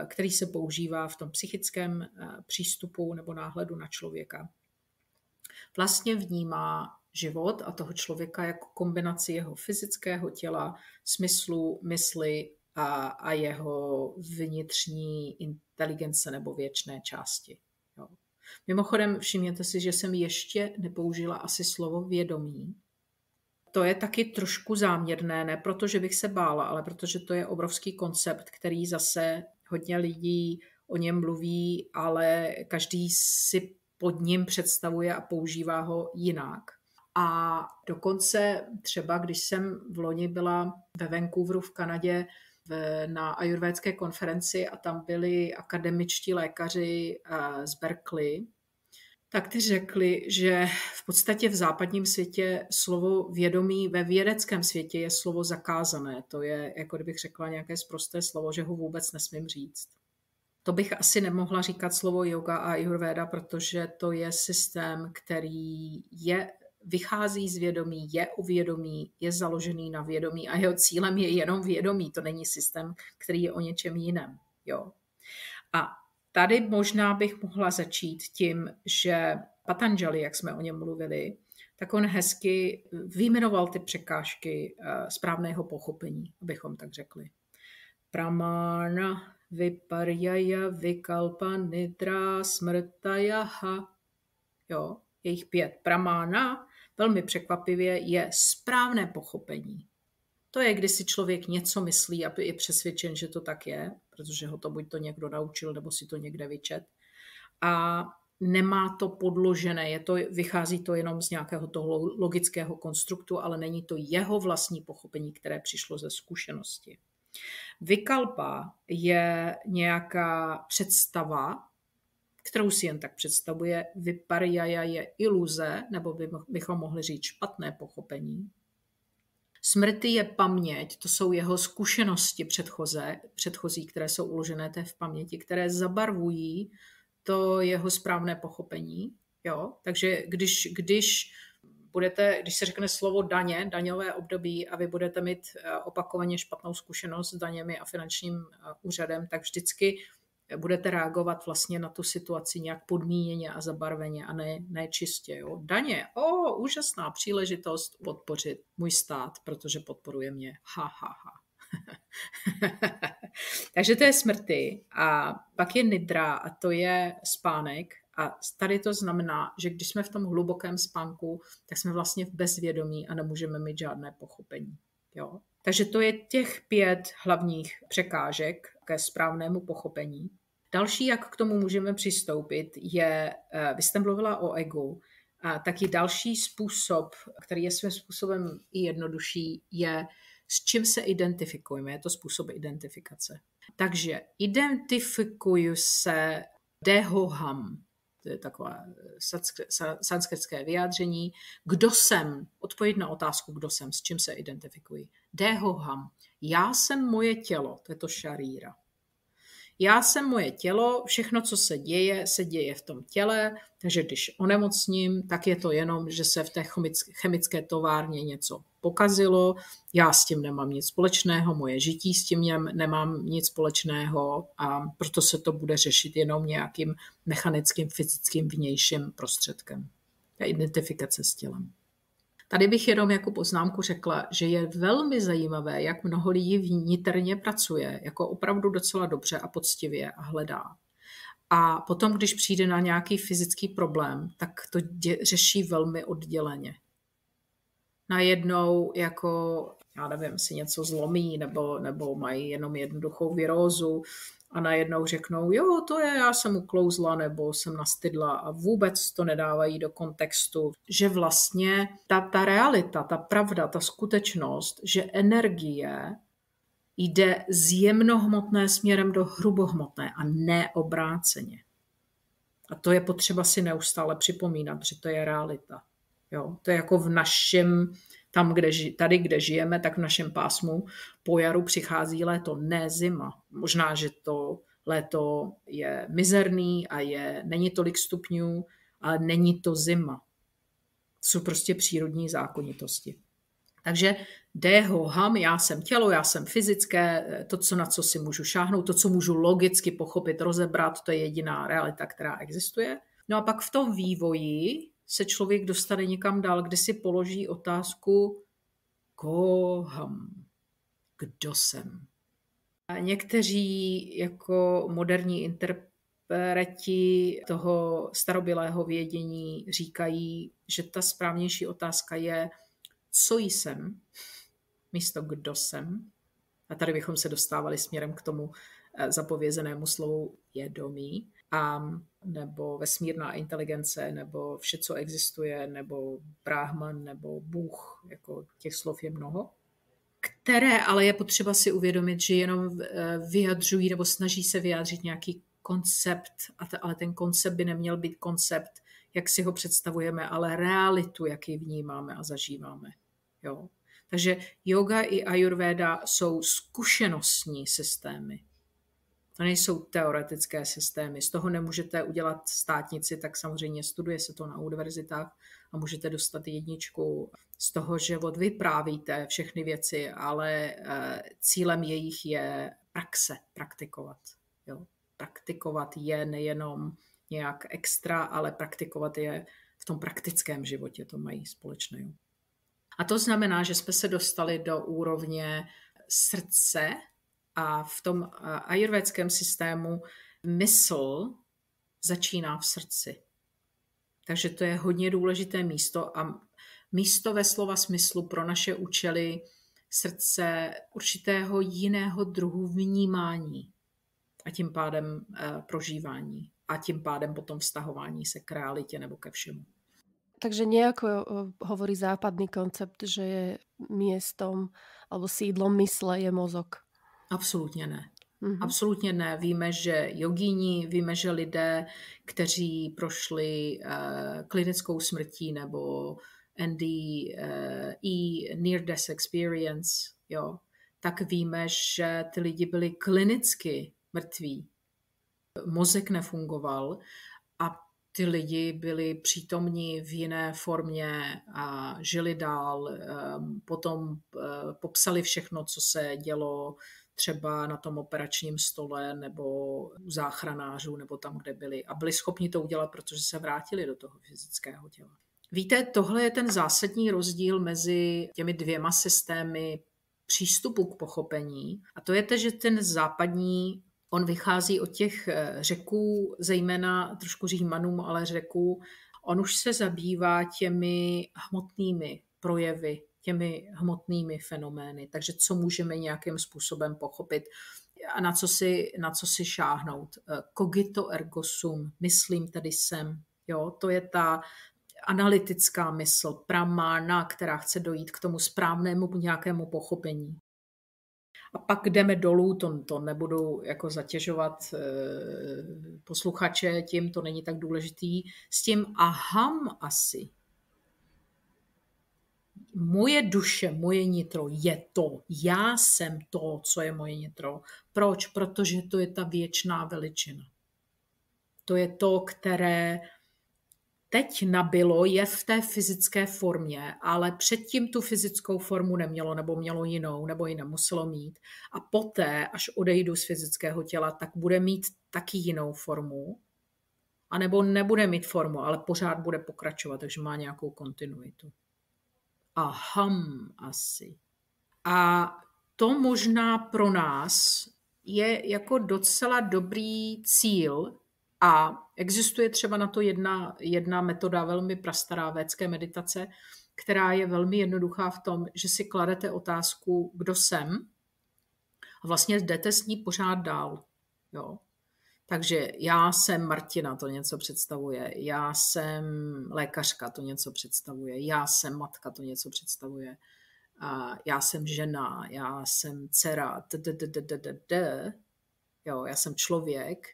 který se používá v tom psychickém přístupu nebo náhledu na člověka, vlastně vnímá život a toho člověka jako kombinaci jeho fyzického těla, smyslu, mysli a jeho vnitřní inteligence nebo věčné části. Jo. Mimochodem, všimněte si, že jsem ještě nepoužila asi slovo vědomí. To je taky trošku záměrné, ne protože bych se bála, ale protože to je obrovský koncept, který zase hodně lidí o něm mluví, ale každý si pod ním představuje a používá ho jinak. A dokonce třeba, když jsem v loni byla ve Vancouveru v Kanadě na ajurvédské konferenci a tam byli akademičtí lékaři z Berkeley, tak ty řekli, že v podstatě v západním světě slovo vědomí, ve vědeckém světě je slovo zakázané. To je, jako kdybych řekla nějaké sprosté slovo, že ho vůbec nesmím říct. To bych asi nemohla říkat slovo yoga a ajurvéda, protože to je systém, který vychází z vědomí, je o vědomí, je založený na vědomí a jeho cílem je jenom vědomí. To není systém, který je o něčem jiném. Jo. A tady možná bych mohla začít tím, že Patanjali, jak jsme o něm mluvili, tak on hezky vyjmenoval ty překážky správného pochopení, abychom tak řekli. Pramana, viparjaya, vikalpa, nidra, smrtajaha. Jo, je jich 5. Pramána, velmi překvapivě, je správné pochopení. To je, když si člověk něco myslí a je přesvědčen, že to tak je, protože ho to buď to někdo naučil, nebo si to někde vyčet. A nemá to podložené, vychází to jenom z nějakého toho logického konstruktu, ale není to jeho vlastní pochopení, které přišlo ze zkušenosti. Vikalpa je nějaká představa, kterou si jen tak představuje. Viparjaya je iluze, nebo bychom mohli říct špatné pochopení. Smrti je paměť, to jsou jeho zkušenosti předchozí, které jsou uložené té v paměti, které zabarvují to jeho správné pochopení. Jo? Takže když se řekne slovo daně, daňové období a vy budete mít opakovaně špatnou zkušenost s daněmi a finančním úřadem, tak vždycky budete reagovat vlastně na tu situaci nějak podmíněně a zabarveně a ne čistě. Jo? Daně, úžasná příležitost podpořit můj stát, protože podporuje mě. Takže to je smrti a pak je nidra a to je spánek a tady to znamená, že když jsme v tom hlubokém spánku, tak jsme vlastně v bezvědomí a nemůžeme mít žádné pochopení. Jo? Takže to je těch 5 hlavních překážek ke správnému pochopení. Další, jak k tomu můžeme přistoupit, je, vy jste mluvila o egu, a taky další způsob, který je svým způsobem i jednodušší, je, s čím se identifikujeme. Je to způsob identifikace. Takže identifikuju se dehoham, to je takové sanskritské vyjádření. Kdo jsem? Odpověď na otázku, kdo jsem, s čím se identifikuji. Dehoham. Já jsem moje tělo, to je to šaríra. Já jsem moje tělo, všechno, co se děje v tom těle, takže když onemocním, tak je to jenom, že se v té chemické továrně něco pokazilo, já s tím nemám nic společného, moje žití s tím nemám nic společného a proto se to bude řešit jenom nějakým mechanickým, fyzickým vnějším prostředkem. To je identifikace s tělem. Tady bych jenom jako poznámku řekla, že je velmi zajímavé, jak mnoho lidí vnitřně pracuje, jako opravdu docela dobře a poctivě a hledá. A potom, když přijde na nějaký fyzický problém, tak to řeší velmi odděleně. Najednou jako, já nevím, si něco zlomí nebo mají jenom jednoduchou virózu a najednou řeknou, jo, to je, já jsem uklouzla nebo jsem nastydla a vůbec to nedávají do kontextu, že vlastně ta realita, ta pravda, ta skutečnost, že energie jde z jemnohmotné směrem do hrubohmotné a ne obráceně. A to je potřeba si neustále připomínat, že to je realita. Jo? To je jako v našem, tady, kde žijeme, tak v našem pásmu po jaru přichází léto, ne zima. Možná, že to léto je mizerný a není tolik stupňů, ale není to zima. To jsou prostě přírodní zákonitosti. Takže dehoham, já jsem tělo, já jsem fyzické, to, na co si můžu šáhnout, to, co můžu logicky pochopit, rozebrat, to je jediná realita, která existuje. No a pak v tom vývoji se člověk dostane někam dál, kde si položí otázku koham, kdo jsem. A někteří jako moderní interpreti toho starobylého vědění říkají, že ta správnější otázka je, co jsem, místo kdo jsem. A tady bychom se dostávali směrem k tomu zapovězenému slovu vědomí, nebo vesmírná inteligence, nebo vše, co existuje, nebo Brahman, nebo Bůh, jako těch slov je mnoho, které ale je potřeba si uvědomit, že jenom vyjadřují nebo snaží se vyjádřit nějaký koncept, ale ten koncept by neměl být koncept, jak si ho představujeme, ale realitu, jak ji vnímáme a zažíváme. Jo? Takže yoga i ayurveda jsou zkušenostní systémy. To nejsou teoretické systémy. Z toho nemůžete udělat státnici, tak samozřejmě studuje se to na univerzitách a můžete dostat 1 z toho, že odvyprávíte všechny věci, ale cílem jejich je praxe, praktikovat. Jo? praktikovat je nejenom nějak extra, ale praktikovat je v tom praktickém životě, to mají společného. A to znamená, že jsme se dostali do úrovně srdce a v tom ajurvédském systému mysl začíná v srdci. Takže to je hodně důležité místo a místo ve slova smyslu pro naše účely srdce určitého jiného druhu vnímání a tím pádem prožívání a tím pádem potom vztahování se k realitě nebo ke všemu. Takže nejako hovorí západný koncept, že je miestom alebo sídlom mysle je mozog. Absolutně ne. Mm-hmm. Absolutně ne. Víme, že jogíni, víme, že lidé, kteří prošli klinickou smrtí nebo NDE, Near Death Experience, jo, tak víme, že ty lidi byli klinicky mrtví. Mozek nefungoval a ty lidi byli přítomní v jiné formě a žili dál. Potom popsali všechno, co se dělo třeba na tom operačním stole nebo u záchranářů nebo tam, kde byli. A byli schopni to udělat, protože se vrátili do toho fyzického těla. Víte, tohle je ten zásadní rozdíl mezi těmi dvěma systémy přístupu k pochopení. A to je to, že ten západní, on vychází od těch Řeků, zejména trošku Římanům, ale Řeků. On už se zabývá těmi hmotnými projevy, těmi hmotnými fenomény. Takže co můžeme nějakým způsobem pochopit a na co si šáhnout. Cogito ergo sum, myslím, tady jsem. Jo? To je ta analytická mysl, pramana, která chce dojít k tomu správnému nějakému pochopení. A pak jdeme dolů, to nebudu jako zatěžovat posluchače tím, to není tak důležitý, s tím aham asi. Moje duše, moje nitro je to. Já jsem to, co je moje nitro. Proč? Protože to je ta věčná veličina. To je to, které teď nabylo, je v té fyzické formě, ale předtím tu fyzickou formu nemělo, nebo mělo jinou, nebo ji nemuselo mít. A poté, až odejdu z fyzického těla, tak bude mít taky jinou formu, anebo nebude mít formu, ale pořád bude pokračovat, takže má nějakou kontinuitu. Aham asi. A to možná pro nás je jako docela dobrý cíl a existuje třeba na to jedna metoda velmi prastará védské meditace, která je velmi jednoduchá v tom, že si kladete otázku, kdo jsem a vlastně jdete s ní pořád dál. Jo. Takže já jsem Martina, to něco představuje. Já jsem lékařka, to něco představuje. Já jsem matka, to něco představuje. Já jsem žena, já jsem dcera, jo, já jsem člověk.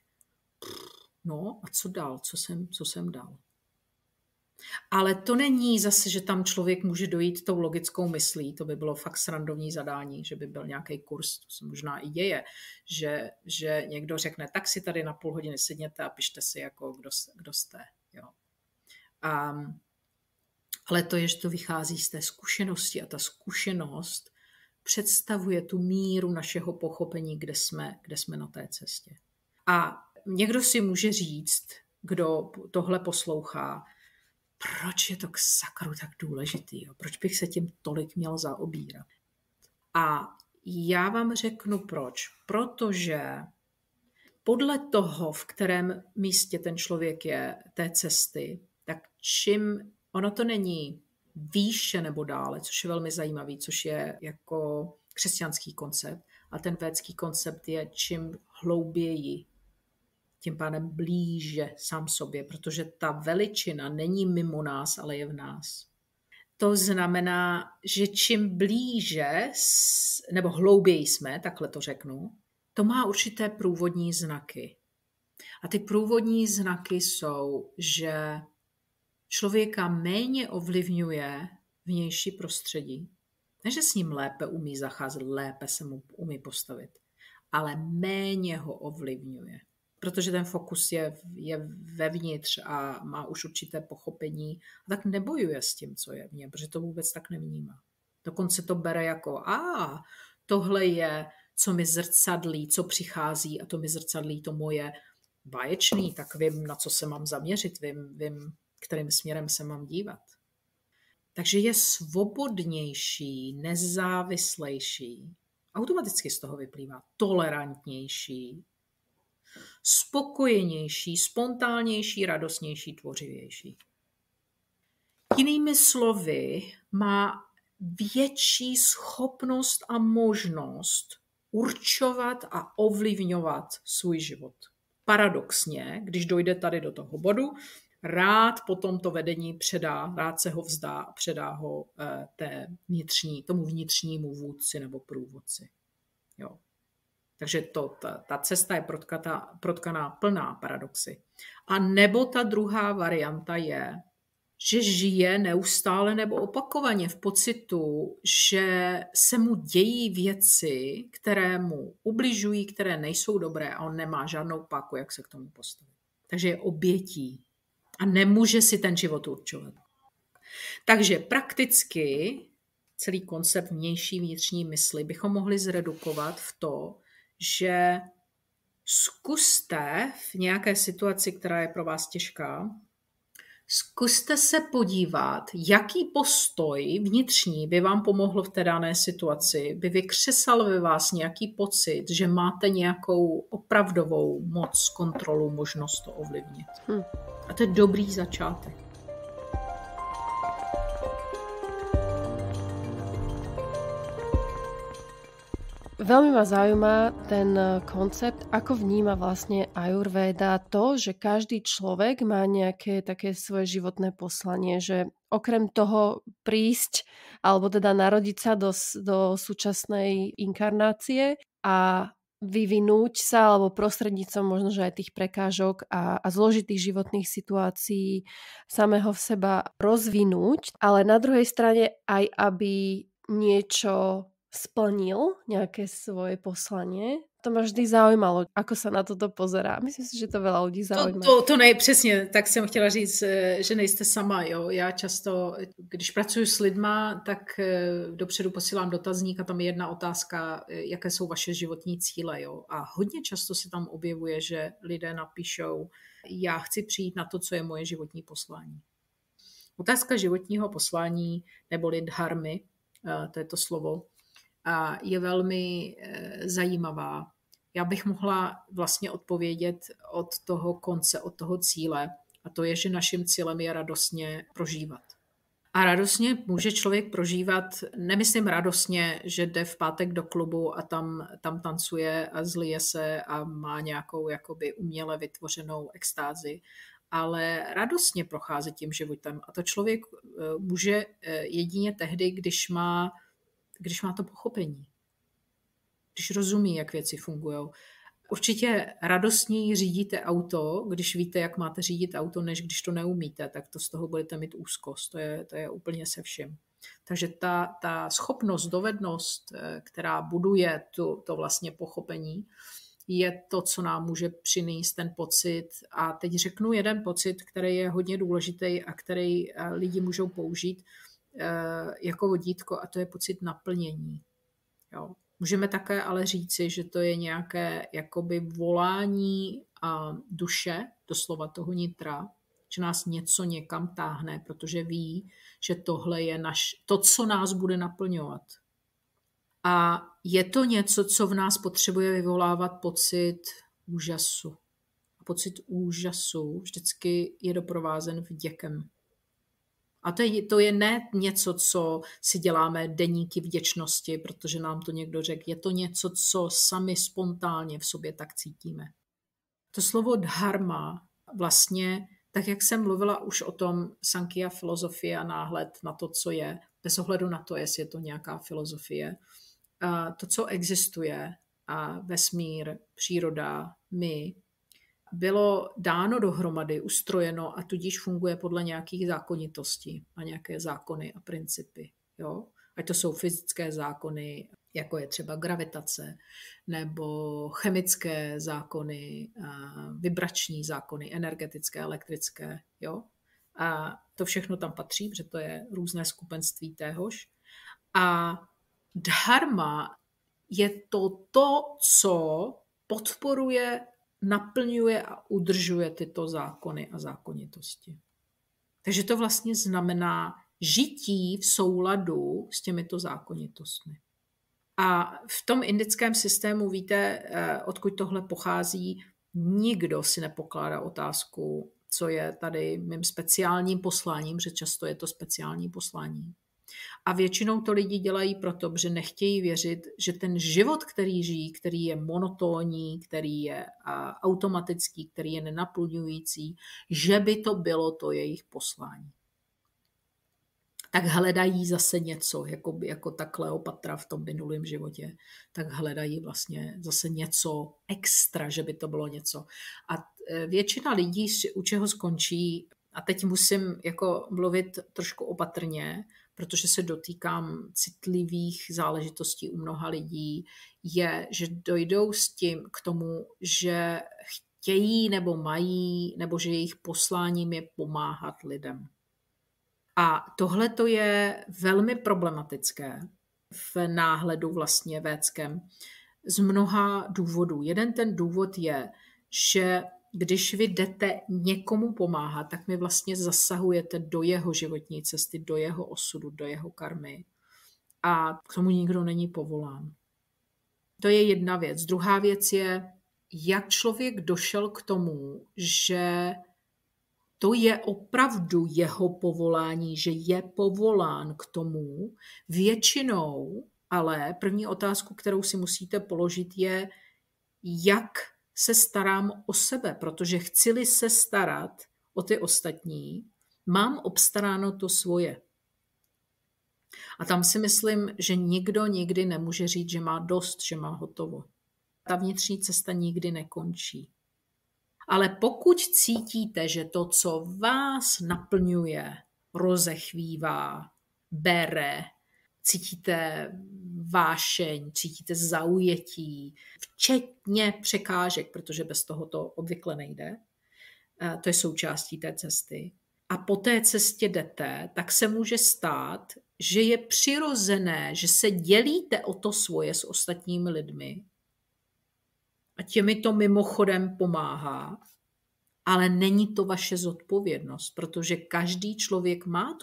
No a co dál? Co jsem dál? Ale to není zase, že tam člověk může dojít tou logickou myslí, to by bylo fakt srandovní zadání, že by byl nějaký kurz, to se možná i děje, že někdo řekne, tak si tady na půl hodiny sedněte a pište si, jako kdo jste. Jo. Ale to je, že to vychází z té zkušenosti a ta zkušenost představuje tu míru našeho pochopení, kde jsme na té cestě. A někdo si může říct, kdo tohle poslouchá, proč je to k sakru tak důležitý? Jo? Proč bych se tím tolik měl zaobírat? A já vám řeknu proč. Protože podle toho, v kterém místě ten člověk je, té cesty, tak čím, ono to není výše nebo dále, což je velmi zajímavý, což je jako křesťanský koncept, a ten védský koncept je čím hlouběji, tím pádem blíže sám sobě, protože ta veličina není mimo nás, ale je v nás. To znamená, že čím blíže, nebo hlouběji jsme, takhle to řeknu, to má určité průvodní znaky. A ty průvodní znaky jsou, že člověka méně ovlivňuje vnější prostředí. Ne, že s ním lépe umí zacházet, lépe se mu umí postavit, ale méně ho ovlivňuje. Protože ten fokus je vevnitř a má už určité pochopení a tak nebojuje s tím, co je v něm, protože to vůbec tak nevnímá. Dokonce to bere jako, tohle je co mi zrcadlí, co přichází a to mi zrcadlí to moje báječný, tak vím, na co se mám zaměřit, vím, kterým směrem se mám dívat. Takže je svobodnější, nezávislejší, automaticky z toho vyplývá tolerantnější, spokojenější, spontánnější, radostnější, tvořivější. Jinými slovy, má větší schopnost a možnost určovat a ovlivňovat svůj život. Paradoxně, když dojde tady do toho bodu, rád potom to vedení předá, rád se ho vzdá a předá ho tomu vnitřnímu vůdci nebo průvodci. Jo. Takže ta cesta je protkaná plná paradoxy. A nebo ta druhá varianta je, že žije neustále nebo opakovaně v pocitu, že se mu dějí věci, které mu ubližují, které nejsou dobré a on nemá žádnou páku, jak se k tomu postavit. Takže je obětí a nemůže si ten život určovat. Takže prakticky celý koncept vnější vnitřní mysli bychom mohli zredukovat v to, že zkuste v nějaké situaci, která je pro vás těžká, zkuste se podívat, jaký postoj vnitřní by vám pomohl v té dané situaci, by vykřesal ve vás nějaký pocit, že máte nějakou opravdovou moc, kontrolu, možnost to ovlivnit. A to je dobrý začátek. Veľmi ma zaujíma ten koncept, ako vníma vlastne Ajurvéda to, že každý človek má nejaké také svoje životné poslanie, že okrem toho prísť, alebo teda narodiť sa do súčasnej inkarnácie a vyvinúť sa, alebo prostredníctvom možno, že aj tých prekážok a zložitých životných situácií samého v seba rozvinúť, ale na druhej strane aj aby niečo splnil nejaké svoje poslanie. To ma vždy zaujímalo, ako sa na toto pozerá. Myslím si, že to veľa ľudí zaujíma. To přesně, tak jsem chtěla říct, že nejste sama. Jo. Já často, když pracuji s lidma, tak dopředu posílám dotazník a tam je jedna otázka, jaké jsou vaše životní cíle. Jo. A hodně často se tam objevuje, že lidé napíšou, já chci přijít na to, co je moje životní poslání. Otázka životního poslání, neboli dharmy, to je to slovo, a je velmi zajímavá. Já bych mohla vlastně odpovědět od toho konce, od toho cíle, a to je, že naším cílem je radostně prožívat. A radostně může člověk prožívat, nemyslím radostně, že jde v pátek do klubu a tam tancuje a zlije se a má nějakou jakoby uměle vytvořenou extázi, ale radostně prochází tím životem. A to člověk může jedině tehdy, když má to pochopení, když rozumí, jak věci fungují. Určitě radostněji řídíte auto, když víte, jak máte řídit auto, než když to neumíte, tak to z toho budete mít úzkost. To je úplně se vším. Takže ta schopnost, dovednost, která buduje to vlastně pochopení, je to, co nám může přinést ten pocit. A teď řeknu jeden pocit, který je hodně důležitý a který lidi můžou použít jako vodítko, a to je pocit naplnění. Jo. Můžeme také ale říci, že to je nějaké jakoby volání duše, doslova toho nitra, že nás něco někam táhne, protože ví, že tohle je to, co nás bude naplňovat. A je to něco, co v nás potřebuje vyvolávat pocit úžasu. A pocit úžasu vždycky je doprovázen vděkem. A to je ne něco, co si děláme deníky vděčnosti, protože nám to někdo řekl. Je to něco, co sami spontánně v sobě tak cítíme. To slovo dharma vlastně, tak jak jsem mluvila už o tom Sankhya filozofie a náhled na to, co je, bez ohledu na to, jestli je to nějaká filozofie, to, co existuje, a vesmír, příroda, my, bylo dáno dohromady, ustrojeno a tudíž funguje podle nějakých zákonitostí a nějaké zákony a principy. Jo? Ať to jsou fyzické zákony, jako je třeba gravitace, nebo chemické zákony, vibrační zákony, energetické, elektrické. Jo? A to všechno tam patří, protože to je různé skupenství téhož. A dharma je to, co podporuje, naplňuje a udržuje tyto zákony a zákonitosti. Takže to vlastně znamená žití v souladu s těmito zákonitostmi. A v tom indickém systému, víte, odkud tohle pochází, nikdo si nepokládá otázku, co je tady mým speciálním posláním, že často je to speciální poslání. A většinou to lidi dělají proto, že nechtějí věřit, že ten život, který žijí, který je monotónní, který je automatický, který je nenaplňující, že by to bylo to jejich poslání. Tak hledají zase něco, jako ta Kleopatra v tom minulém životě, tak hledají vlastně zase něco extra, že by to bylo něco. A většina lidí, u čeho skončí, a teď musím jako mluvit trošku opatrně, protože se dotýkám citlivých záležitostí u mnoha lidí, je, že dojdou s tím k tomu, že chtějí nebo mají, nebo že jejich posláním je pomáhat lidem. A tohle to je velmi problematické v náhledu vlastně védském z mnoha důvodů. Jeden ten důvod je, že když vy jdete někomu pomáhat, tak mi vlastně zasahujete do jeho životní cesty, do jeho osudu, do jeho karmy. A k tomu nikdo není povolán. To je jedna věc. Druhá věc je, jak člověk došel k tomu, že to je opravdu jeho povolání, že je povolán k tomu. Většinou, ale první otázku, kterou si musíte položit, je, jak se starám o sebe, protože chci-li se starat o ty ostatní, mám obstaráno to svoje. A tam si myslím, že nikdo nikdy nemůže říct, že má dost, že má hotovo. Ta vnitřní cesta nikdy nekončí. Ale pokud cítíte, že to, co vás naplňuje, rozechvívá, bere, cítíte vášeň, cítíte zaujetí, včetně překážek, protože bez toho to obvykle nejde, to je součástí té cesty, a po té cestě jdete, tak se může stát, že je přirozené, že se dělíte o to svoje s ostatními lidmi, a těmi to mimochodem pomáhá, ale není to vaše zodpovědnost, protože každý člověk má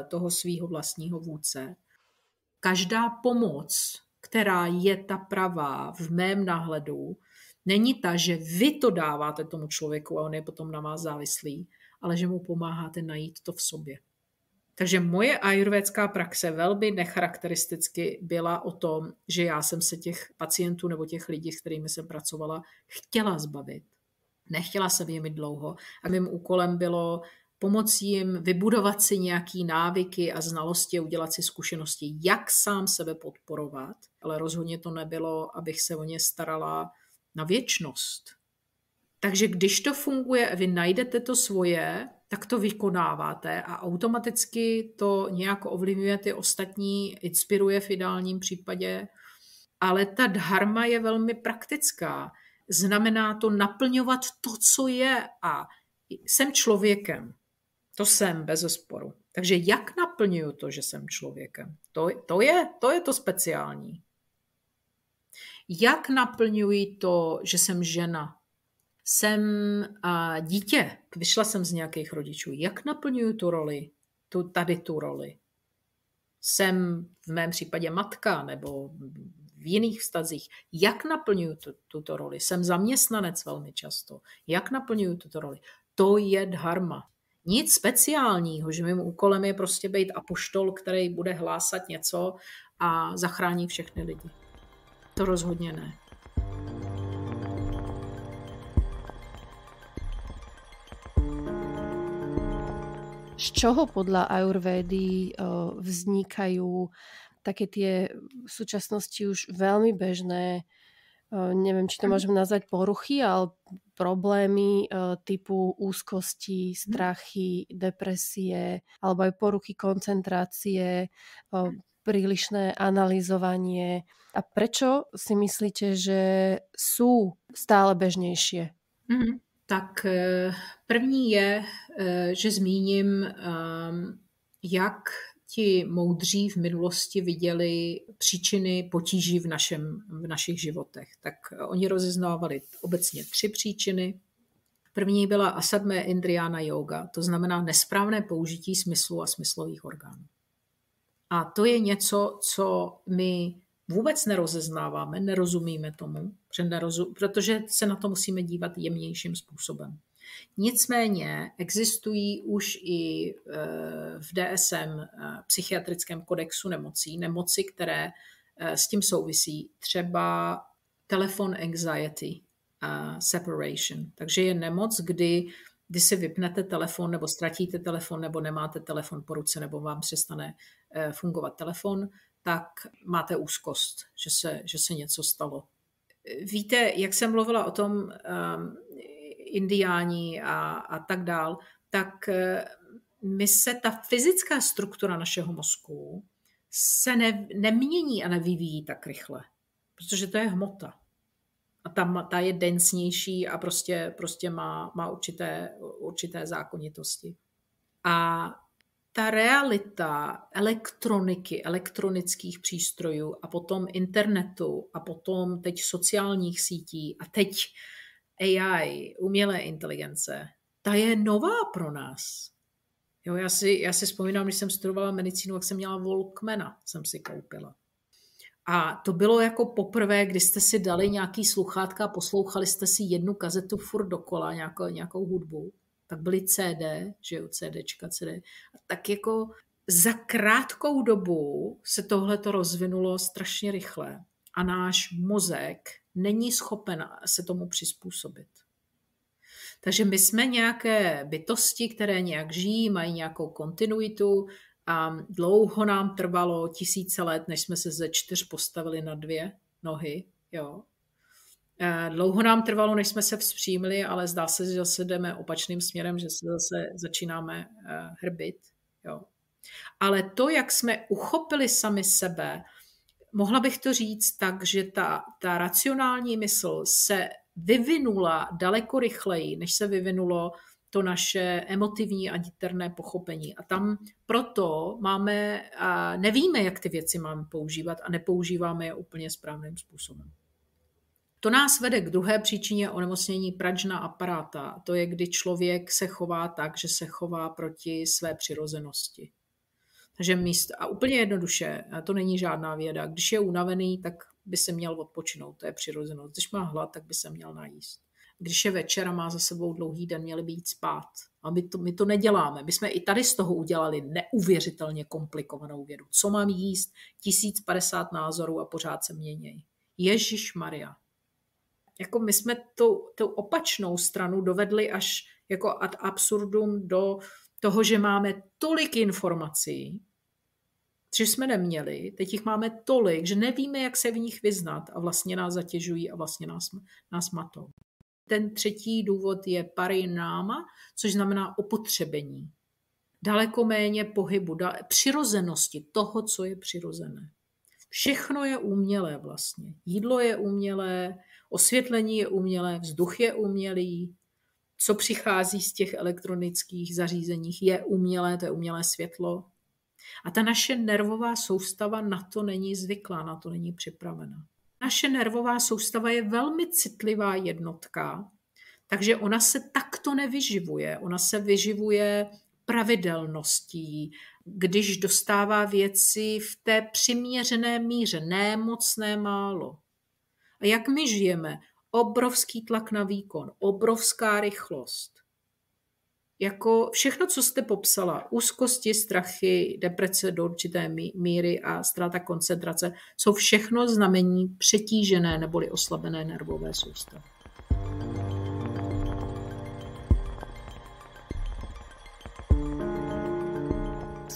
toho svého vlastního vůdce. Každá pomoc, která je ta pravá v mém náhledu, není ta, že vy to dáváte tomu člověku a on je potom na vás závislý, ale že mu pomáháte najít to v sobě. Takže moje ajurvédská praxe velmi necharakteristicky byla o tom, že já jsem se těch pacientů nebo těch lidí, s kterými jsem pracovala, chtěla zbavit. Nechtěla jsem jim mít dlouho. A mým úkolem bylo pomoci jim vybudovat si nějaký návyky a znalosti a udělat si zkušenosti, jak sám sebe podporovat. Ale rozhodně to nebylo, abych se o ně starala na věčnost. Takže když to funguje a vy najdete to svoje, tak to vykonáváte a automaticky to nějak ovlivňuje ty ostatní, inspiruje v ideálním případě. Ale ta dharma je velmi praktická. Znamená to naplňovat to, co je, a jsem člověkem. To jsem, bezesporu. Takže jak naplňuju to, že jsem člověkem? To je to speciální. Jak naplňuji to, že jsem žena? Jsem dítě, vyšla jsem z nějakých rodičů. Jak naplňuju tu roli? Tu roli? Jsem v mém případě matka nebo v jiných vztazích. Jak naplňuju tuto roli? Jsem zaměstnanec velmi často. Jak naplňuju tuto roli? To je dharma. Nic speciálního, že mým úkolem je prostě být apoštol, který bude hlásat něco a zachrání všechny lidi. To rozhodně ne. Z čoho podľa ajurvédy vznikajú také tie v súčasnosti už veľmi bežné, neviem, či to môžem nazvať poruchy, ale problémy typu úzkosti, strachy, depresie, alebo aj poruchy koncentrácie, prílišné analyzovanie. A prečo si myslíte, že sú stále bežnejšie? Tak první je, že zmíním, jak ti moudří v minulosti viděli příčiny potíží v našich životech. Tak oni rozeznávali obecně 3 příčiny. První byla asadme indriyana yoga, to znamená nesprávné použití smyslu a smyslových orgánů. A to je něco, co my vůbec nerozeznáváme, nerozumíme tomu, protože se na to musíme dívat jemnějším způsobem. Nicméně existují už i v DSM psychiatrickém kodexu nemoci, které s tím souvisí. Třeba telephone anxiety separation. Takže je nemoc, kdy si vypnete telefon nebo ztratíte telefon nebo nemáte telefon po ruce nebo vám přestane fungovat telefon, tak máte úzkost, že se něco stalo. Víte, jak jsem mluvila o tom indiáni a tak dál, tak ta fyzická struktura našeho mozku se nemění a nevyvíjí tak rychle, protože to je hmota. A ta je densnější a prostě má určité zákonitosti. A ta realita elektroniky, elektronických přístrojů a potom internetu a potom teď sociálních sítí a teď AI, umělé inteligence, ta je nová pro nás. Jo, já si vzpomínám, když jsem studovala medicínu, jak jsem měla Walkmana, jsem si koupila. A to bylo jako poprvé, kdy jste si dali nějaký sluchátka a poslouchali jste si jednu kazetu furt dokola, nějakou hudbu. Tak byly CD, že jo, CDčka, CD. A tak jako za krátkou dobu se tohleto rozvinulo strašně rychle a náš mozek není schopen se tomu přizpůsobit. Takže my jsme nějaké bytosti, které nějak žijí, mají nějakou kontinuitu a dlouho nám trvalo 1000 let, než jsme se ze 4 postavili na 2 nohy. Jo. Dlouho nám trvalo, než jsme se vzpřímili, ale zdá se, že zase jdeme opačným směrem, že se zase začínáme hrbit. Jo. Ale to, jak jsme uchopili sami sebe, mohla bych to říct tak, že ta racionální mysl se vyvinula daleko rychleji, než se vyvinulo to naše emotivní a niterné pochopení. A tam proto nevíme, jak ty věci máme používat a nepoužíváme je úplně správným způsobem. To nás vede k druhé příčině onemocnění prajna aparáta. To je, kdy člověk se chová tak, že se chová proti své přirozenosti. Takže a úplně jednoduše, to není žádná věda. Když je unavený, tak by se měl odpočinout, to je přirozenost. Když má hlad, tak by se měl najíst. Když je večer a má za sebou dlouhý den, měli by jít spát. A my to neděláme. My jsme i tady z toho udělali neuvěřitelně komplikovanou vědu. Co mám jíst? 1050 názorů a pořád se měnějí. Ježišmarja. Jako my jsme tu opačnou stranu dovedli až jako ad absurdum do toho, že máme tolik informací, že jsme neměli, teď jich máme tolik, že nevíme, jak se v nich vyznat a vlastně nás zatěžují a vlastně nás matou. Ten třetí důvod je parináma, což znamená opotřebení. Daleko méně pohybu, přirozenosti toho, co je přirozené. Všechno je umělé vlastně. Jídlo je umělé, osvětlení je umělé, vzduch je umělý, co přichází z těch elektronických zařízeních je umělé, to je umělé světlo. A ta naše nervová soustava na to není zvyklá, na to není připravena. Naše nervová soustava je velmi citlivá jednotka, takže ona se takto nevyživuje. Ona se vyživuje pravidelností, když dostává věci v té přiměřené míře, ne moc, ne málo. A jak my žijeme? Obrovský tlak na výkon, obrovská rychlost. Jako všechno, co jste popsala, úzkosti, strachy, deprese do určité míry a ztráta koncentrace, jsou všechno znamení přetížené neboli oslabené nervové soustavy.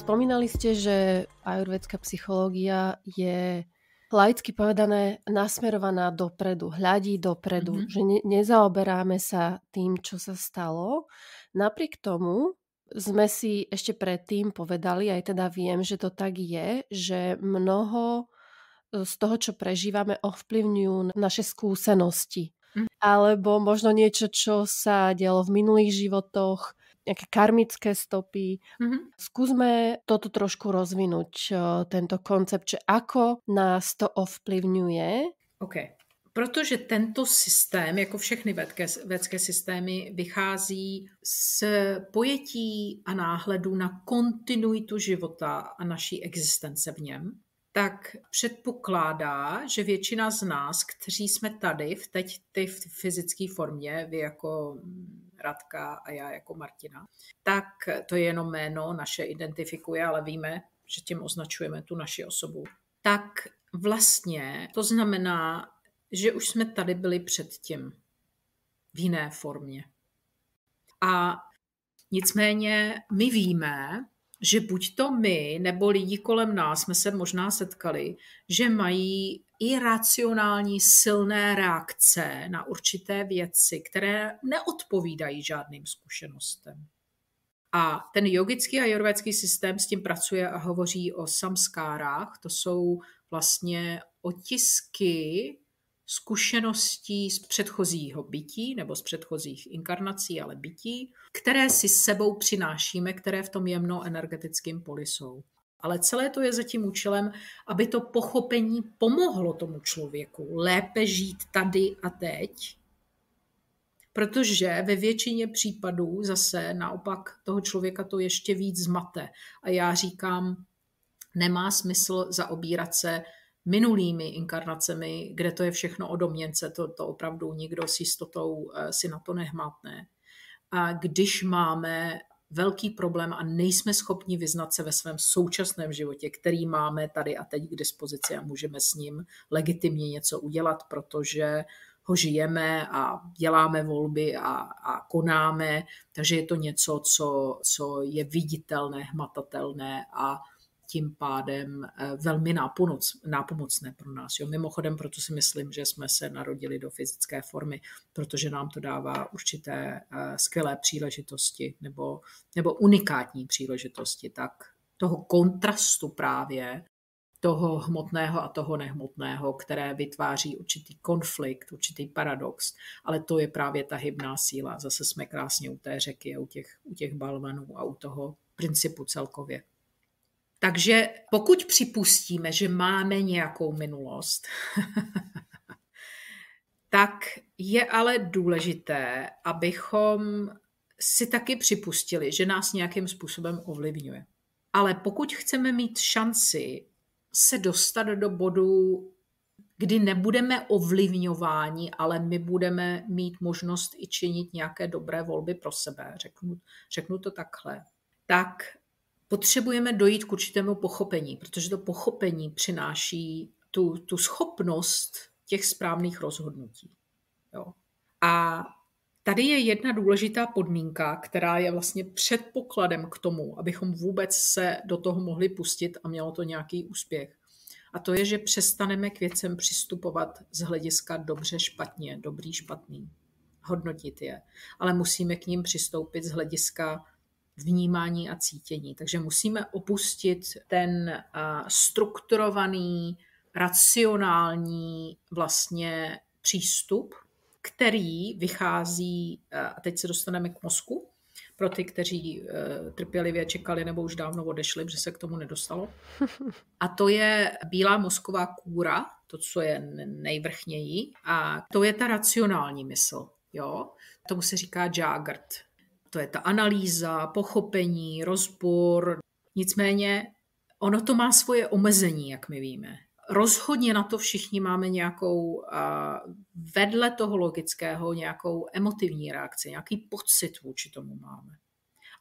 Spomínali ste, že ajurvédská psychológia je laicky povedané nasmerovaná dopredu, hľadí dopredu, že nezaoberáme sa tým, čo sa stalo. Napriek tomu sme si ešte predtým povedali, aj teda viem, že to tak je, že mnoho z toho, čo prežívame, ovplyvňujú naše skúsenosti. Alebo možno niečo, čo sa dialo v minulých životoch, nejaké karmické stopy. Mhm. Skúsme toto trošku rozvinúť, tento koncept, že ako nás to ovplyvňuje. OK. Protože tento systém, jako všechny védské systémy, vychází z pojetí a náhledu na kontinuitu života a naší existence v něm, tak předpokládá, že většina z nás, kteří jsme tady v teď v fyzické formě, vy jako Radka a já jako Martina, tak to je jenom jméno, naše identifikuje, ale víme, že tím označujeme tu naši osobu. Tak vlastně to znamená, že už jsme tady byli předtím v jiné formě. A nicméně my víme, že buď to my, nebo lidi kolem nás jsme se možná setkali, že mají iracionální silné reakce na určité věci, které neodpovídají žádným zkušenostem. A ten jogický a ajurvédský systém s tím pracuje a hovoří o samskárách. To jsou vlastně otisky zkušeností z předchozího bytí nebo z předchozích inkarnací, ale bytí, které si s sebou přinášíme, které v tom jemnoenergetickém poli jsou. Ale celé to je za tím účelem, aby to pochopení pomohlo tomu člověku lépe žít tady a teď, protože ve většině případů zase naopak toho člověka to ještě víc zmate. A já říkám, nemá smysl zaobírat se minulými inkarnacemi, kde to je všechno o domněnce, to opravdu nikdo s jistotou si na to nehmatne. A když máme velký problém a nejsme schopni vyznat se ve svém současném životě, který máme tady a teď k dispozici a můžeme s ním legitimně něco udělat, protože ho žijeme a děláme volby a konáme, takže je to něco, co je viditelné, hmatatelné a tím pádem velmi nápomocné pro nás. Jo. Mimochodem, proto si myslím, že jsme se narodili do fyzické formy, protože nám to dává určité skvělé příležitosti nebo unikátní příležitosti. Tak toho kontrastu právě, toho hmotného a toho nehmotného, které vytváří určitý konflikt, určitý paradox, ale to je právě ta hybná síla. Zase jsme krásně u té řeky a u těch balvanů a u toho principu celkově. Takže pokud připustíme, že máme nějakou minulost, tak je ale důležité, abychom si taky připustili, že nás nějakým způsobem ovlivňuje. Ale pokud chceme mít šanci se dostat do bodu, kdy nebudeme ovlivňováni, ale my budeme mít možnost i činit nějaké dobré volby pro sebe, řeknu to takhle, tak potřebujeme dojít k určitému pochopení, protože to pochopení přináší tu schopnost těch správných rozhodnutí. Jo. A tady je jedna důležitá podmínka, která je vlastně předpokladem k tomu, abychom vůbec se do toho mohli pustit a mělo to nějaký úspěch. A to je, že přestaneme k věcem přistupovat z hlediska dobře, špatně, dobrý, špatný. Hodnotit je. Ale musíme k ním přistoupit z hlediska vnímání a cítění. Takže musíme opustit ten strukturovaný, racionální vlastně přístup, který vychází, a teď se dostaneme k mozku, pro ty, kteří trpělivě čekali nebo už dávno odešli, že se k tomu nedostalo. A to je bílá mozková kůra, to, co je nejvrchněji, a to je ta racionální mysl. Jo? Tomu se říká Jagrat. To je ta analýza, pochopení, rozbor. Nicméně ono to má svoje omezení, jak my víme. Rozhodně na to všichni máme nějakou, vedle toho logického, nějakou emotivní reakci, nějaký pocit vůči tomu máme.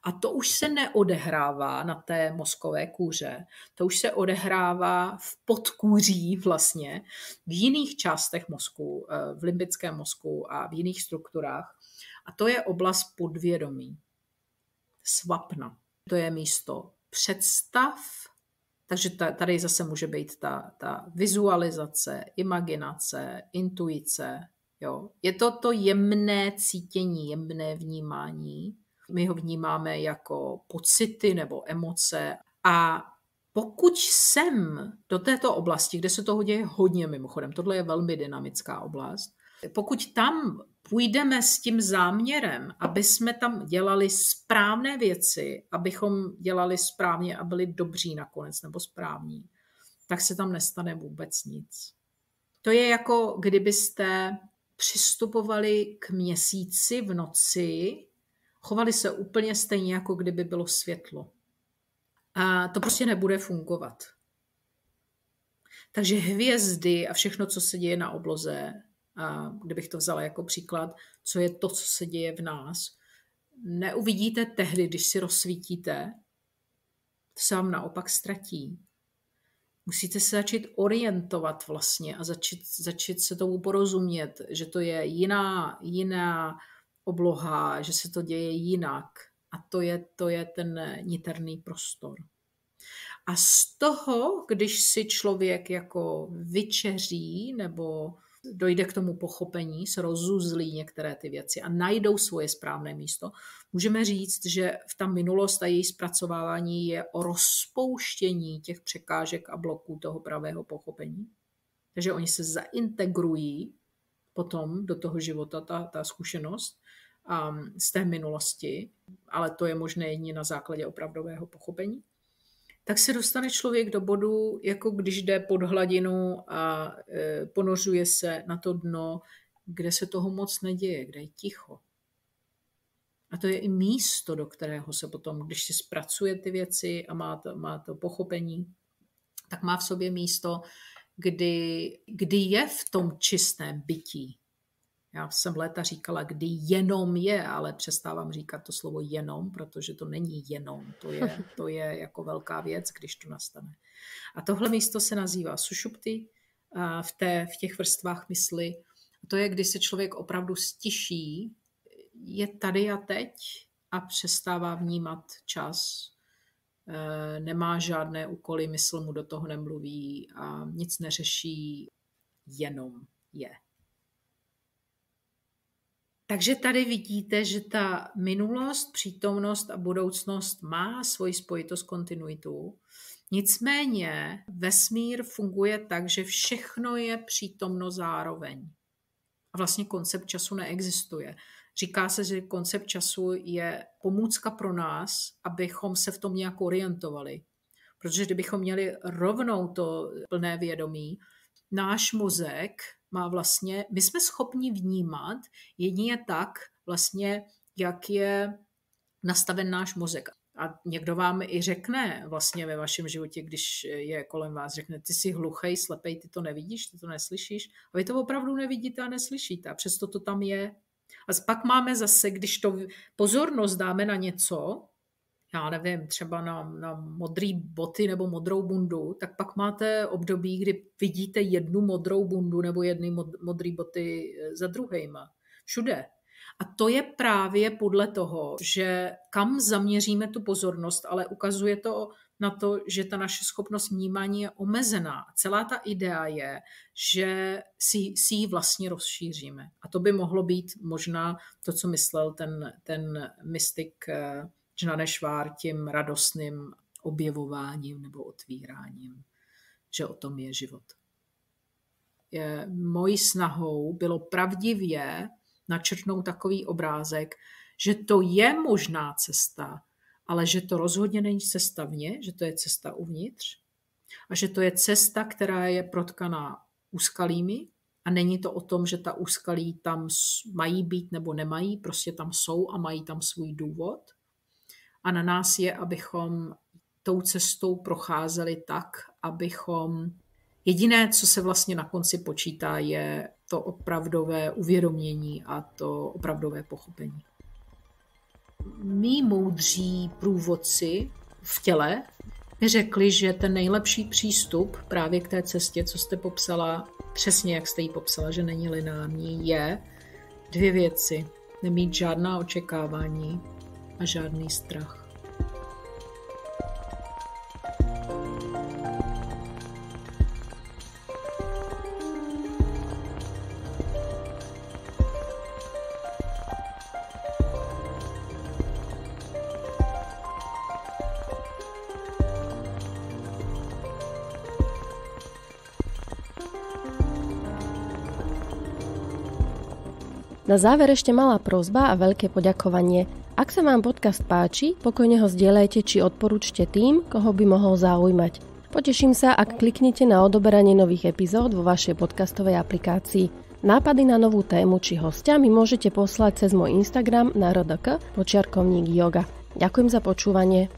A to už se neodehrává na té mozkové kůře, to už se odehrává v podkůří vlastně, v jiných částech mozku, v limbickém mozku a v jiných strukturách. A to je oblast podvědomí, svapna. To je místo představ, takže tady zase může být ta vizualizace, imaginace, intuice. Jo. Je to jemné cítění, jemné vnímání. My ho vnímáme jako pocity nebo emoce. A pokud jsem do této oblasti, kde se toho děje hodně mimochodem, tohle je velmi dynamická oblast, pokud tam půjdeme s tím záměrem, aby jsme tam dělali správné věci, abychom dělali správně a byli dobří nakonec nebo správní, tak se tam nestane vůbec nic. To je jako kdybyste přistupovali k měsíci v noci, chovali se úplně stejně, jako kdyby bylo světlo. A to prostě nebude fungovat. Takže hvězdy a všechno, co se děje na obloze, a kdybych to vzala jako příklad, co je to, co se děje v nás, neuvidíte tehdy, když si rozsvítíte, to se vám naopak ztratí. Musíte se začít orientovat vlastně a začít se tomu porozumět, že to je jiná obloha, že se to děje jinak. A to je ten niterný prostor. A z toho, když si člověk jako vyčeří nebo dojde k tomu pochopení, se rozuzlí některé ty věci a najdou svoje správné místo, můžeme říct, že v ta minulost a její zpracovávání je o rozpouštění těch překážek a bloků toho pravého pochopení. Takže oni se zaintegrují potom do toho života, ta zkušenost z té minulosti, ale to je možné jedině na základě opravdového pochopení. Tak se dostane člověk do bodu, jako když jde pod hladinu a ponořuje se na to dno, kde se toho moc neděje, kde je ticho. A to je i místo, do kterého se potom, když si zpracuje ty věci a má to pochopení, tak má v sobě místo, kdy je v tom čistém bytí. Já jsem léta říkala, kdy jenom je, ale přestávám říkat to slovo jenom, protože to není jenom. To je jako velká věc, když to nastane. A tohle místo se nazývá sušupty v těch vrstvách mysli. To je, kdy se člověk opravdu stiší, je tady a teď a přestává vnímat čas. Nemá žádné úkoly, mysl mu do toho nemluví a nic neřeší, jenom je. Takže tady vidíte, že ta minulost, přítomnost a budoucnost má svoji spojitost kontinuitu. Nicméně vesmír funguje tak, že všechno je přítomno zároveň. A vlastně koncept času neexistuje. Říká se, že koncept času je pomůcka pro nás, abychom se v tom nějak orientovali. Protože kdybychom měli rovnou to plné vědomí, náš mozek má vlastně, my jsme schopni vnímat jedině tak vlastně, jak je nastaven náš mozek. A někdo vám i řekne vlastně ve vašem životě, když je kolem vás, řekne, ty jsi hluchej, slepej, ty to nevidíš, ty to neslyšíš. A vy to opravdu nevidíte a neslyšíte. A přesto to tam je. A pak máme zase, když to pozornost dáme na něco, já nevím, třeba na modrý boty nebo modrou bundu, tak pak máte období, kdy vidíte jednu modrou bundu nebo jedny modré boty za druhejma. Všude. A to je právě podle toho, že kam zaměříme tu pozornost, ale ukazuje to na to, že ta naše schopnost vnímání je omezená. Celá ta idea je, že si ji vlastně rozšíříme. A to by mohlo být možná to, co myslel ten mystik Džnanešvár tím radostným objevováním nebo otvíráním, že o tom je život. Mojí snahou bylo pravdivě načrtnout takový obrázek, že to je možná cesta, ale že to rozhodně není cesta vně, že to je cesta uvnitř a že to je cesta, která je protkaná úskalími a není to o tom, že ta úskalí tam mají být nebo nemají, prostě tam jsou a mají tam svůj důvod. A na nás je, abychom tou cestou procházeli tak, abychom... Jediné, co se vlastně na konci počítá, je to opravdové uvědomění a to opravdové pochopení. Mí moudří průvodci v těle mi řekli, že ten nejlepší přístup právě k té cestě, co jste popsala, přesně jak jste ji popsala, že není lineární, je 2 věci. Nemít žádná očekávání a žádný strach. Na záver ešte malá prosba a veľké poďakovanie. Ak sa vám podcast páči, pokojne ho zdieľajte či odporúčte tým, koho by mohol zaujímať. Poteším sa, ak kliknete na odoberanie nových epizód vo vašej podcastovej aplikácii. Nápady na novú tému či hostia mi môžete poslať cez môj Instagram na rdk_yoga. Ďakujem za počúvanie.